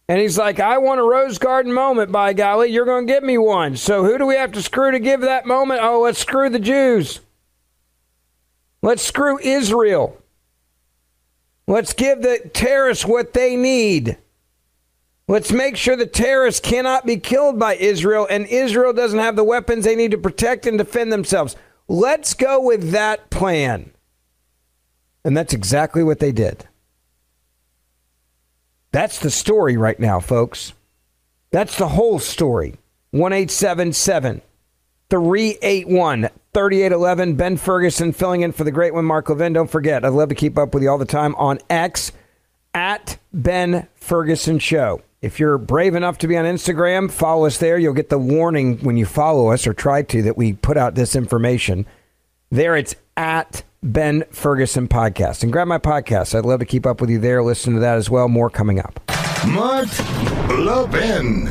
And he's like, I want a Rose Garden moment, by golly. You're going to give me one. So who do we have to screw to give that moment? Oh, let's screw the Jews. Let's screw Israel. Let's give the terrorists what they need. Let's make sure the terrorists cannot be killed by Israel, and Israel doesn't have the weapons they need to protect and defend themselves. Let's go with that plan. And that's exactly what they did. That's the story right now, folks. That's the whole story. 1-877-381-3811. Ben Ferguson filling in for the great one, Mark Levin. Don't forget, I'd love to keep up with you all the time on X at Ben Ferguson Show. If you're brave enough to be on Instagram, follow us there. You'll get the warning when you follow us, or try to, that we put out this information. There it's at Ben Ferguson Podcast. And grab my podcast. I'd love to keep up with you there. Listen to that as well. More coming up. Mark Levin.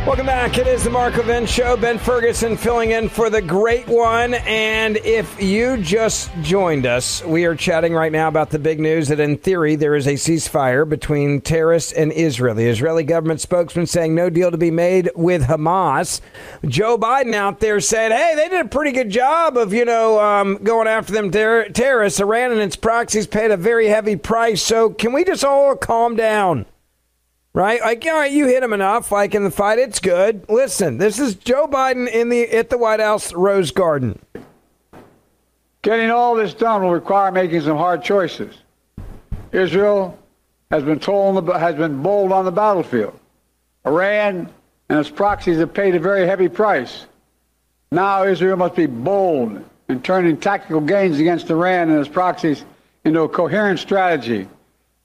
Welcome back. It is the Mark Levin Show. Ben Ferguson filling in for the great one. And if you just joined us, we are chatting right now about the big news that in theory there is a ceasefire between terrorists and Israel. The Israeli government spokesman saying no deal to be made with Hamas. Joe Biden out there saying, hey, they did a pretty good job of, going after them terrorists. Iran and its proxies paid a very heavy price. So can we just all calm down? right? Like, all right, you hit him enough, like in the fight, it's good. Listen, this is Joe Biden at the White House Rose Garden. Getting all this done will require making some hard choices. Israel has been bold on the battlefield. Iran and its proxies have paid a very heavy price. Now Israel must be bold in turning tactical gains against Iran and its proxies into a coherent strategy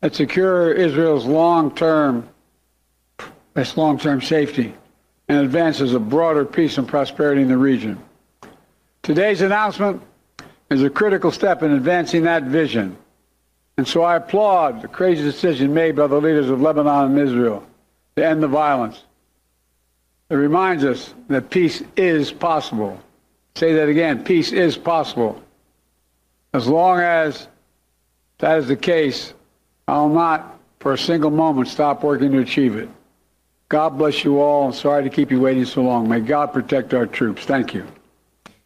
that secure Israel's long-term safety and advances a broader peace and prosperity in the region. Today's announcement is a critical step in advancing that vision. And so I applaud the crazy decision made by the leaders of Lebanon and Israel to end the violence. It reminds us that peace is possible. Say that again, peace is possible. As long as that is the case, I will not for a single moment stop working to achieve it. God bless you all, and sorry to keep you waiting so long. May God protect our troops. Thank you.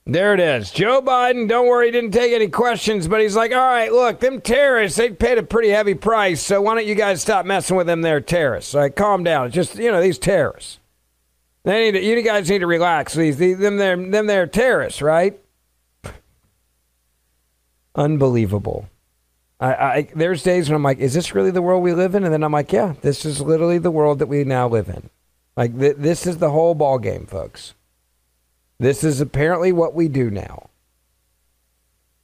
There it is. Joe Biden, don't worry, he didn't take any questions, but he's like, all right, look, them terrorists, they paid a pretty heavy price, so why don't you guys stop messing with them? They're terrorists. All right, calm down. It's just, these terrorists. You guys need to relax. They're terrorists, right? Unbelievable. There's days when I'm like, is this really the world we live in? And then I'm like, yeah, this is literally the world that we now live in. Like, this is the whole ball game, folks. This is apparently what we do now.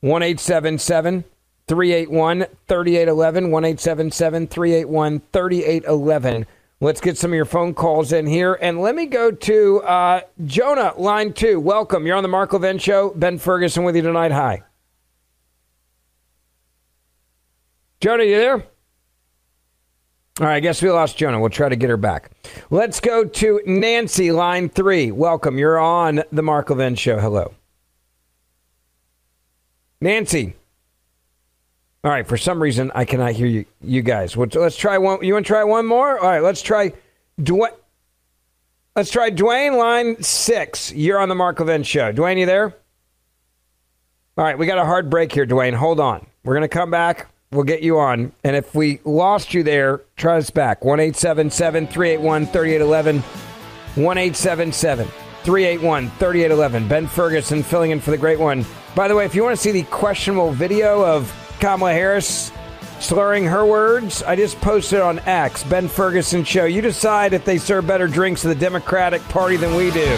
1-877-381-3811, 1-877-381-3811. Let's get some of your phone calls in here. And let me go to Jonah, line 2. Welcome. You're on the Mark Levin Show. Ben Ferguson with you tonight. Hi. Jonah, you there? All right, I guess we lost Jonah. We'll try to get her back. Let's go to Nancy, line 3. Welcome. You're on the Mark Levin Show. Hello. Nancy. All right, for some reason, I cannot hear you guys. Let's try one. You want to try one more? All right, let's try Dwayne. Let's try Dwayne, line 6. You're on the Mark Levin Show. Dwayne, you there? All right, we got a hard break here, Dwayne. Hold on. We're going to come back. We'll get you on. And if we lost you there, try us back. 1-877-381-3811. 1-877-381-3811. Ben Ferguson filling in for the great one. By the way, if you want to see the questionable video of Kamala Harris slurring her words, I just posted on X, Ben Ferguson Show. You decide if they serve better drinks to the Democratic Party than we do.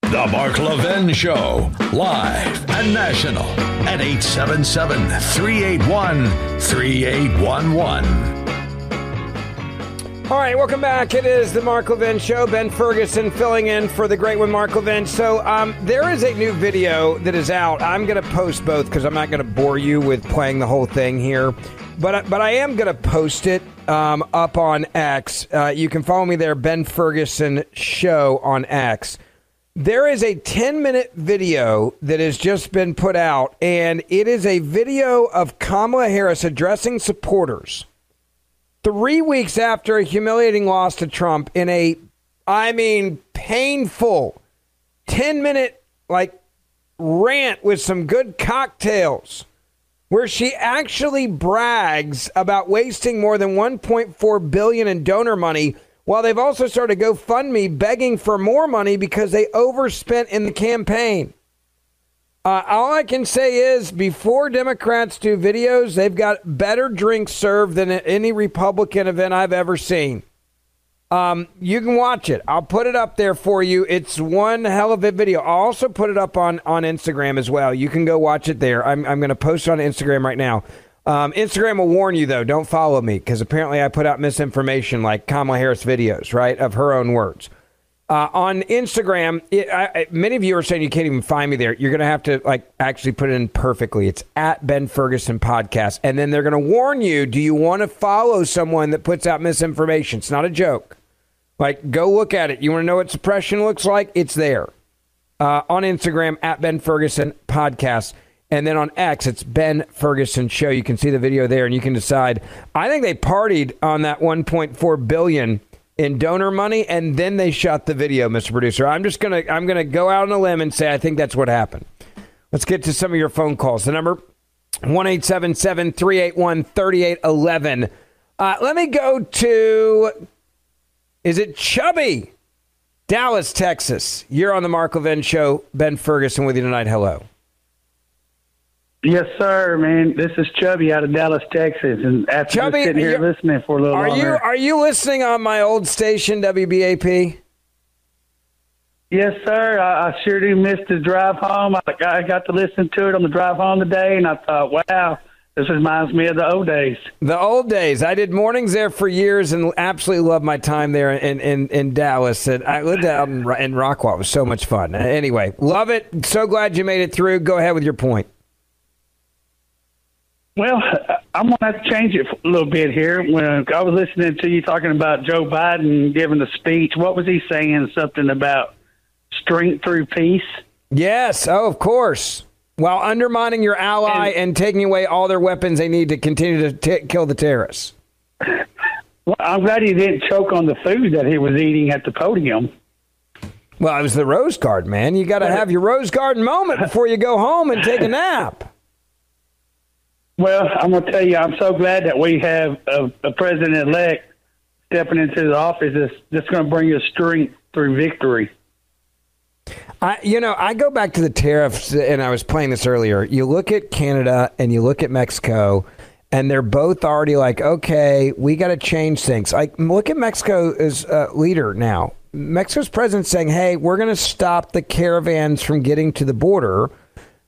The Mark Levin Show, live and national at 877-381-3811. All right, welcome back. It is the Mark Levin Show. Ben Ferguson filling in for the great one, Mark Levin. So there is a new video that is out. I'm going to post both because I'm not going to bore you with playing the whole thing here. But I am going to post it up on X. You can follow me there, Ben Ferguson Show on X. There is a 10-minute video that has just been put out, and it is a video of Kamala Harris addressing supporters 3 weeks after a humiliating loss to Trump in a, painful 10-minute, rant with some good cocktails, where she actually brags about wasting more than $1.4 billion in donor money, while they've also started GoFundMe begging for more money because they overspent in the campaign. All I can say is before Democrats do videos, they've got better drinks served than at any Republican event I've ever seen. You can watch it. I'll put it up there for you. It's one hell of a video. I'll also put it up on Instagram as well. You can go watch it there. I'm going to post it on Instagram right now. Instagram will warn you, though, don't follow me, because apparently I put out misinformation like Kamala Harris videos, right, of her own words. On Instagram, many of you are saying you can't even find me there. You're going to have to, actually put it in perfectly. It's at Ben Ferguson Podcast. And then they're going to warn you, do you want to follow someone that puts out misinformation? It's not a joke. Go look at it. You want to know what suppression looks like? It's there. On Instagram, at Ben Ferguson Podcast. And then on X, it's Ben Ferguson Show. You can see the video there, and you can decide. I think they partied on that $1.4 billion in donor money, and then they shot the video, Mr. Producer. I'm gonna go out on a limb and say I think that's what happened. Let's get to some of your phone calls. The number 1-877-381-3811. Let me go to, is it Chubby? Dallas, Texas. You're on the Mark Levin Show. Ben Ferguson with you tonight. Hello. Yes, sir, man. This is Chubby out of Dallas, Texas, and after Chubby, sitting here listening for a little longer. Are you listening on my old station, WBAP? Yes, sir. I sure do miss the drive home. I got to listen to it on the drive home today, and I thought, wow, this reminds me of the old days. The old days. I did mornings there for years and absolutely loved my time there in Dallas. And I lived out in Rockwall. It was so much fun. Anyway, love it. So glad you made it through. Go ahead with your point. Well, I'm going to have to change it a little bit here. When I was listening to you talking about Joe Biden giving the speech, what was he saying? Something about strength through peace? Yes. Oh, of course. While undermining your ally and taking away all their weapons they need to continue to kill the terrorists. Well, I'm glad he didn't choke on the food that he was eating at the podium. Well, it was the Rose Garden, man. You got to have your Rose Garden moment before you go home and take a nap. Well, I'm going to tell you, I'm so glad that we have a president-elect stepping into the office that's going to bring us strength through victory. I go back to the tariffs, and I was playing this earlier. You look at Canada and you look at Mexico, and they're both already like, okay, we got to change things. Like, look at Mexico as a leader now. Mexico's president saying, hey, we're going to stop the caravans from getting to the border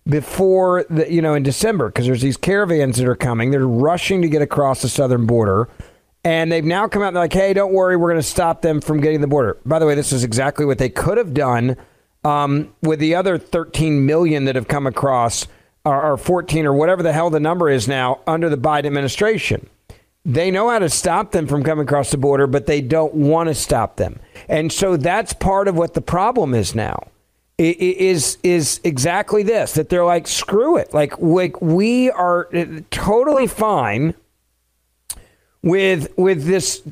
before in December, because there's these caravans that are coming. They're rushing to get across the southern border, and they've now come out and they're like, hey, don't worry, we're going to stop them from getting the border. By the way, this is exactly what they could have done with the other 13 million that have come across, or 14 or whatever the hell the number is now under the Biden administration. They know how to stop them from coming across the border, but they don't want to stop them. And so that's part of what the problem is now. Is exactly this, that they're like, screw it. Like we are totally fine with this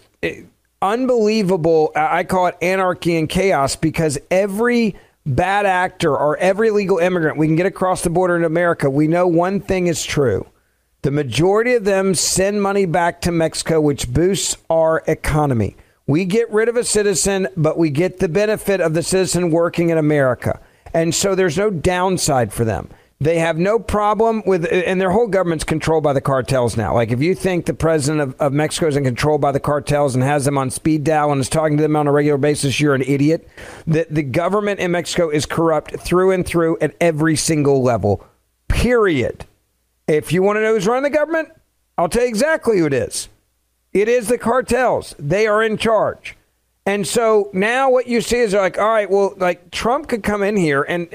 unbelievable, I call it anarchy and chaos, because every bad actor or every illegal immigrant we can get across the border in America, we know one thing is true. The majority of them send money back to Mexico, which boosts our economy. We get rid of a citizen, but we get the benefit of the citizen working in America. And so there's no downside for them. They have no problem with, and their whole government's controlled by the cartels now. Like, if you think the president of Mexico is controlled by the cartels and has them on speed dial and is talking to them on a regular basis, you're an idiot. The government in Mexico is corrupt through and through at every single level, period. If you want to know who's running the government, I'll tell you exactly who it is. It is the cartels. They are in charge. And so now what you see is they're like, all right, well, like Trump could come in here and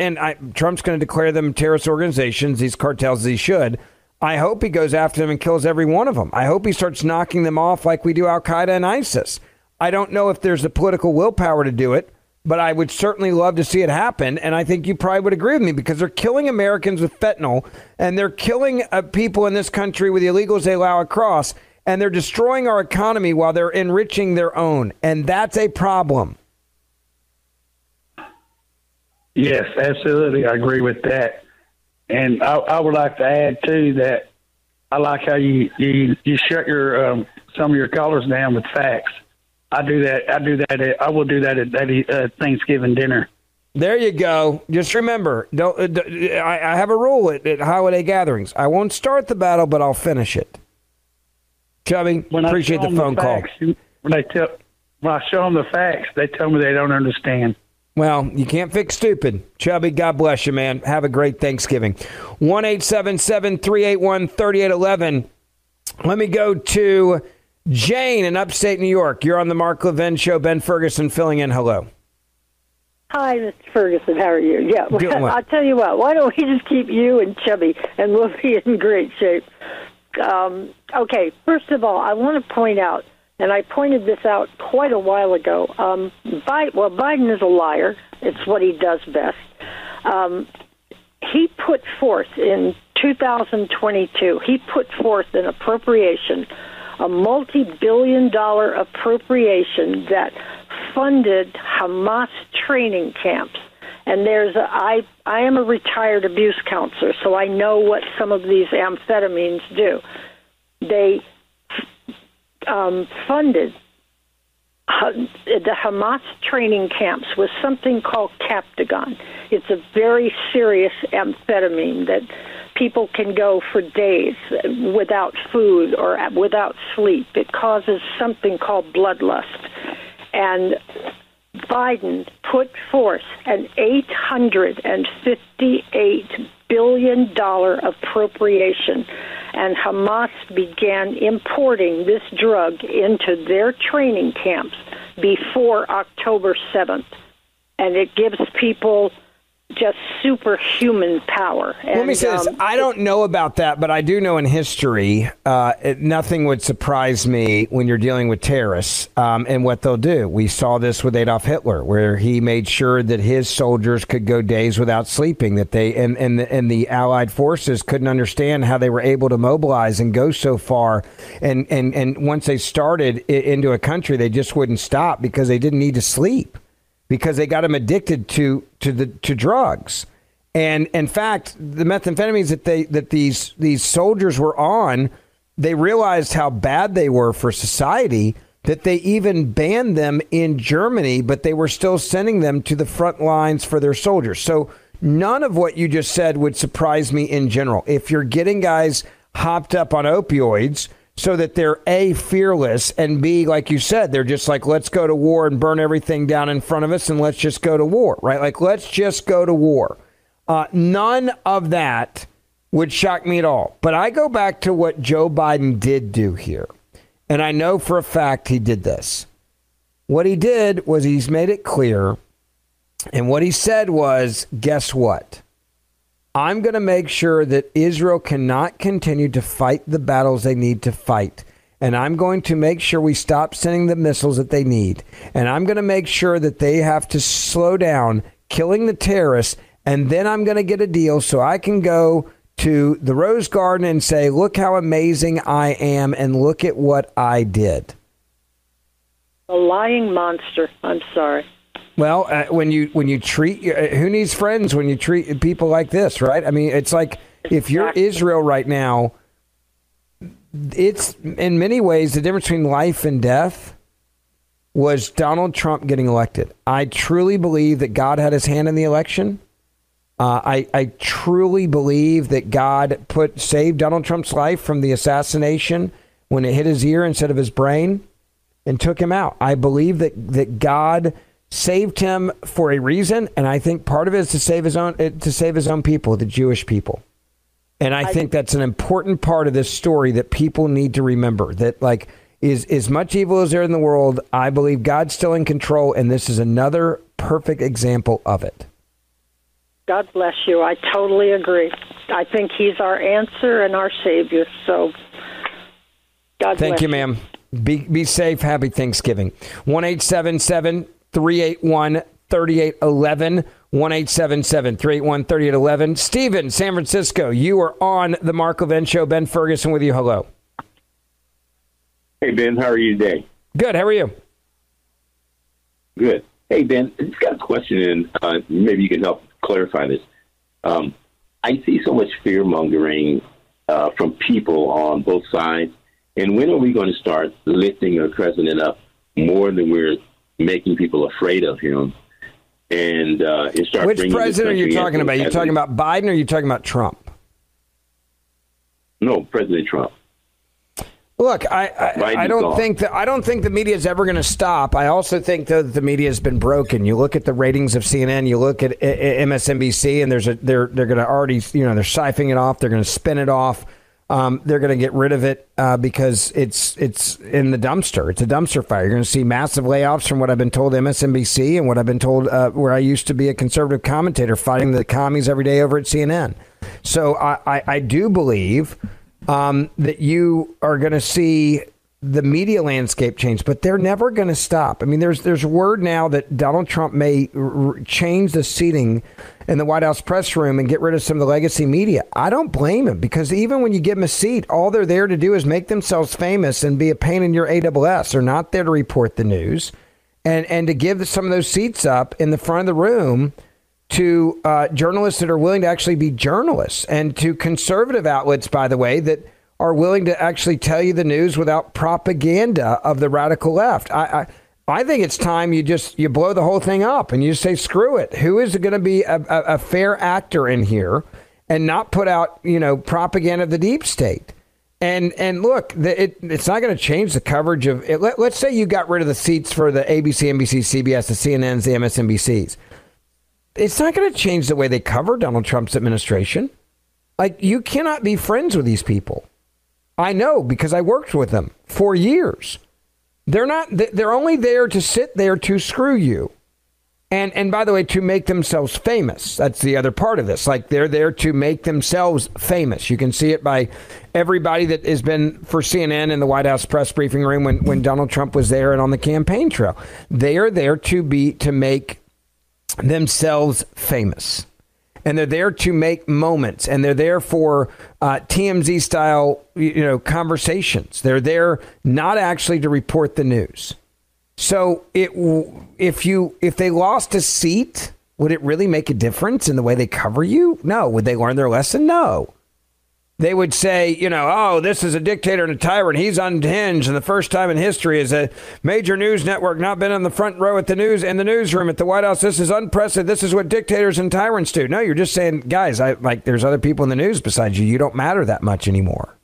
Trump's going to declare them terrorist organizations, these cartels, as he should. I hope he goes after them and kills every one of them. I hope he starts knocking them off like we do Al-Qaeda and ISIS. I don't know if there's the political willpower to do it, but I would certainly love to see it happen. And I think you probably would agree with me, because they're killing Americans with fentanyl, and they're killing people in this country with the illegals they allow across. And they're destroying our economy while they're enriching their own. And that's a problem. Yes, absolutely. I agree with that. And I would like to add, too, that I like how you shut your some of your callers down with facts. I will do that at Thanksgiving dinner. There you go. Just remember, I have a rule at holiday gatherings. I won't start the battle, but I'll finish it. Chubby, appreciate the phone call. When I show them the facts, they tell me they don't understand. Well, you can't fix stupid. Chubby, God bless you, man. Have a great Thanksgiving. 1-877-381-3811. Let me go to Jane in upstate New York. You're on the Mark Levin Show. Ben Ferguson filling in. Hello. Hi, Mr. Ferguson. How are you? Yeah, Doing well. I'll tell you what. Why don't we just keep you and Chubby, and we'll be in great shape. Okay, first of all, I want to point out, and I pointed this out quite a while ago, Biden is a liar. It's what he does best. He put forth in 2022, he put forth an appropriation, a multi-billion-dollar appropriation that funded Hamas training camps. And I am a retired abuse counselor, so I know what some of these amphetamines do. They funded the Hamas training camps with something called Captagon. It's a very serious amphetamine that people can go for days without food or without sleep. It causes something called bloodlust. And Biden put forth an $858 billion appropriation, and Hamas began importing this drug into their training camps before October 7th. And it gives people just superhuman power. Let me say this. I don't know about that, but I do know in history, nothing would surprise me when you're dealing with terrorists and what they'll do. We saw this with Adolf Hitler, where he made sure that his soldiers could go days without sleeping, that they and the Allied forces couldn't understand how they were able to mobilize and go so far. And once they started into a country, they just wouldn't stop because they didn't need to sleep, because they got them addicted to drugs. And in fact, the methamphetamines that these soldiers were on, they realized how bad they were for society, that they even banned them in Germany, but they were still sending them to the front lines for their soldiers. So none of what you just said would surprise me in general. If you're getting guys hopped up on opioids so that they're A, fearless, and B, like you said, they're just like, let's go to war and burn everything down in front of us and let's just go to war, right? Like, let's just go to war. None of that would shock me at all. But I go back to what Joe Biden did do here. And I know for a fact he did this. What he did was he's made it clear. And what he said was, guess what? I'm going to make sure that Israel cannot continue to fight the battles they need to fight. And I'm going to make sure we stop sending the missiles that they need. And I'm going to make sure that they have to slow down killing the terrorists. And then I'm going to get a deal so I can go to the Rose Garden and say, look how amazing I am and look at what I did. A lying monster. I'm sorry. Well, when you treat, who needs friends when you treat people like this, right? I mean, it's like if you're Israel right now, it's in many ways the difference between life and death was Donald Trump getting elected. I truly believe that God had his hand in the election. I truly believe that God saved Donald Trump's life from the assassination when it hit his ear instead of his brain and took him out. I believe that God saved him for a reason, and I think part of it is to save his own people, the Jewish people. And I think that's an important part of this story that people need to remember, that like is as much evil as there in the world, I believe God's still in control, and this is another perfect example of it. God bless you. I totally agree. I think he's our answer and our savior. So God bless you. Thank you, ma'am. Be safe. Happy Thanksgiving. 1-877-381-3811. 1-877-381-3811. Stephen, San Francisco, you are on the Mark Levin Show. Ben Ferguson with you. Hello. Hey, Ben. How are you today? Good. How are you? Good. Hey, Ben, I just got a question, and maybe you can help clarify this. I see so much fear-mongering from people on both sides. And when are we going to start lifting our president up more than we're making people afraid of him? And start. Which president are you talking about? Are you talking about Biden or are you talking about Trump? No, President Trump. Look, I don't think the media is ever going to stop. I also think that the media has been broken. You look at the ratings of CNN, you look at MSNBC, and they're going to already, they're siphoning it off. They're going to spin it off. They're going to get rid of it because it's in the dumpster. It's a dumpster fire. You're going to see massive layoffs from what I've been told MSNBC and what I've been told where I used to be a conservative commentator fighting the commies every day over at CNN. So I do believe that you are going to see the media landscape change, but they're never going to stop. I mean, there's word now that Donald Trump may change the seating in the White House press room and get rid of some of the legacy media. I don't blame him, because even when you give them a seat, all they're there to do is make themselves famous and be a pain in your AWS. They're not there to report the news and to give some of those seats up in the front of the room to journalists that are willing to actually be journalists, and to conservative outlets, by the way, that are willing to actually tell you the news without propaganda of the radical left. I think it's time you blow the whole thing up and you say, screw it. Who is going to be a fair actor in here and not put out, propaganda of the deep state? And look, it's not going to change the coverage of it. Let's say you got rid of the seats for the ABC, NBC, CBS, the CNNs, the MSNBCs. It's not going to change the way they cover Donald Trump's administration. Like, you cannot be friends with these people. I know, because I worked with them for years. They're only there to sit there to screw you. And by the way, to make themselves famous. That's the other part of this. Like, they're there to make themselves famous. You can see it by everybody that has been for CNN in the White House press briefing room when Donald Trump was there and on the campaign trail. They are there to make themselves famous. And they're there to make moments, and they're there for TMZ style, conversations. They're there not actually to report the news. So if they lost a seat, would it really make a difference in the way they cover you? No. Would they learn their lesson? No. They would say, this is a dictator and a tyrant. He's unhinged. And the first time in history is a major news network not been on the front row at the newsroom at the White House. This is unprecedented. This is what dictators and tyrants do. No, you're just saying, guys, there's other people in the news besides you. You don't matter that much anymore.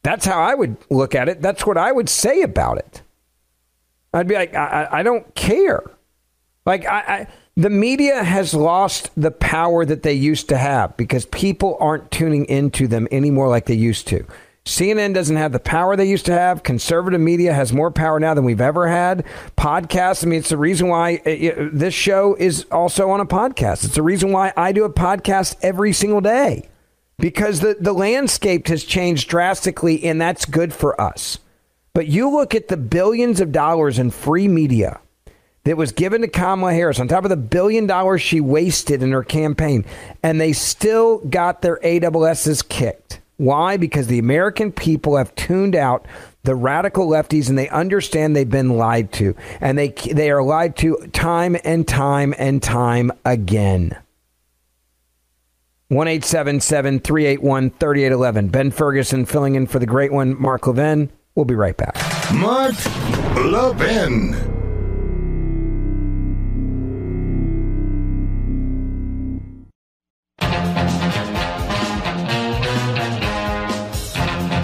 That's how I would look at it. That's what I would say about it. I'd be like, I don't care. The media has lost the power that they used to have because people aren't tuning into them anymore like they used to. CNN doesn't have the power they used to have. Conservative media has more power now than we've ever had. Podcasts, it's the reason why this show is also on a podcast. It's the reason why I do a podcast every single day, because the landscape has changed drastically, and that's good for us. But you look at the billions of dollars in free media that was given to Kamala Harris on top of the $1 billion she wasted in her campaign, and they still got their AWSs kicked. Why? Because the American people have tuned out the radical lefties, and they understand they've been lied to, and they are lied to time and time and time again. 1-877-381-3811. Ben Ferguson filling in for the great one, Mark Levin. We'll be right back. Mark Levin.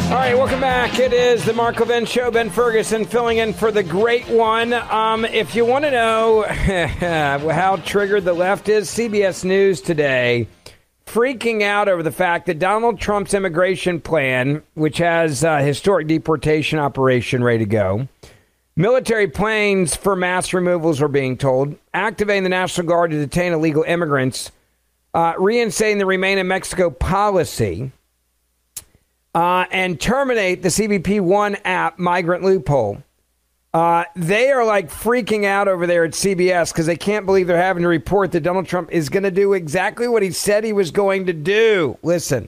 All right, welcome back. It is the Mark Levin Show. Ben Ferguson filling in for the great one. If you want to know how triggered the left is, CBS News today freaking out over the fact that Donald Trump's immigration plan, which has a historic deportation operation ready to go, military planes for mass removals are being told, activating the National Guard to detain illegal immigrants, reinstating the Remain in Mexico policy, and terminate the CBP One app migrant loophole. They are freaking out over there at CBS because they can't believe they're having to report that Donald Trump is going to do exactly what he said he was going to do. Listen.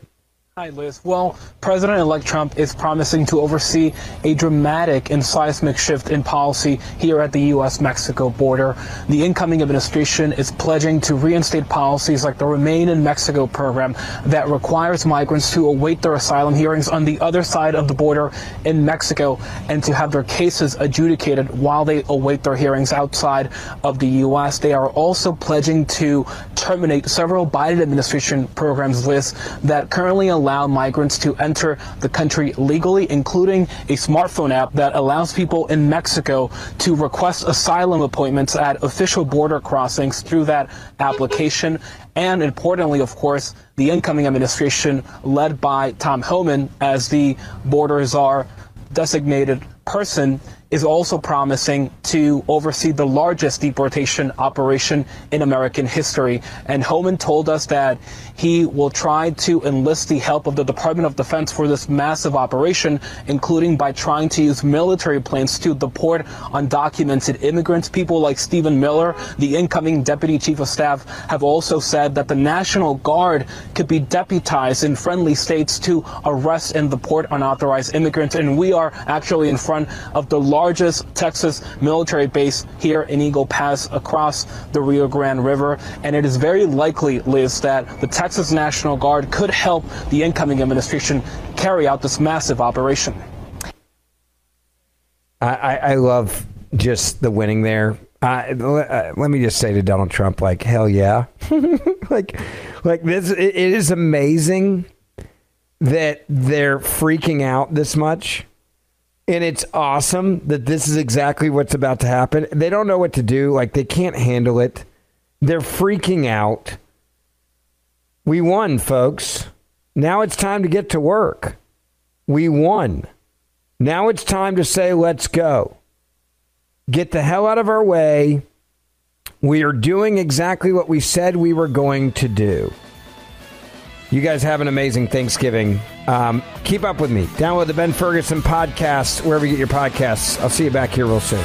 Hi, Liz. Well, President-elect Trump is promising to oversee a dramatic and seismic shift in policy here at the U.S.-Mexico border. The incoming administration is pledging to reinstate policies like the Remain in Mexico program that requires migrants to await their asylum hearings on the other side of the border in Mexico and to have their cases adjudicated while they await their hearings outside of the U.S. They are also pledging to terminate several Biden administration programs, Liz, that currently allow migrants to enter the country legally, including a smartphone app that allows people in Mexico to request asylum appointments at official border crossings through that application. And importantly, of course, the incoming administration led by Tom Homan as the border czar designated person is also promising to oversee the largest deportation operation in American history. And Homan told us that he will try to enlist the help of the Department of Defense for this massive operation, including by trying to use military planes to deport undocumented immigrants. People like Stephen Miller, the incoming Deputy Chief of Staff, have also said that the National Guard could be deputized in friendly states to arrest and deport unauthorized immigrants. And we are actually in front of the largest Texas military base here in Eagle Pass across the Rio Grande River. And it is very likely, Liz, that the Texas National Guard could help the incoming administration carry out this massive operation. I love just the winning there. Let me just say to Donald Trump, like, hell yeah. like this, it is amazing that they're freaking out this much. And it's awesome that this is exactly what's about to happen. They don't know what to do. Like, they can't handle it. They're freaking out. We won, folks. Now it's time to get to work. We won. Now it's time to say, let's go. Get the hell out of our way. We are doing exactly what we said we were going to do. You guys have an amazing Thanksgiving. Keep up with me. Download the Ben Ferguson Podcast wherever you get your podcasts. I'll see you back here real soon.